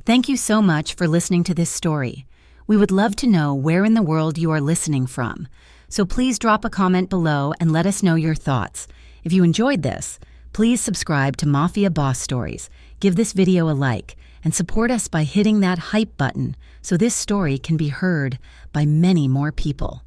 A: Thank you so much for listening to this story. We would love to know where in the world you are listening from, so please drop a comment below and let us know your thoughts. If you enjoyed this, please subscribe to Mafia Boss Stories, give this video a like, and support us by hitting that hype button so this story can be heard by many more people.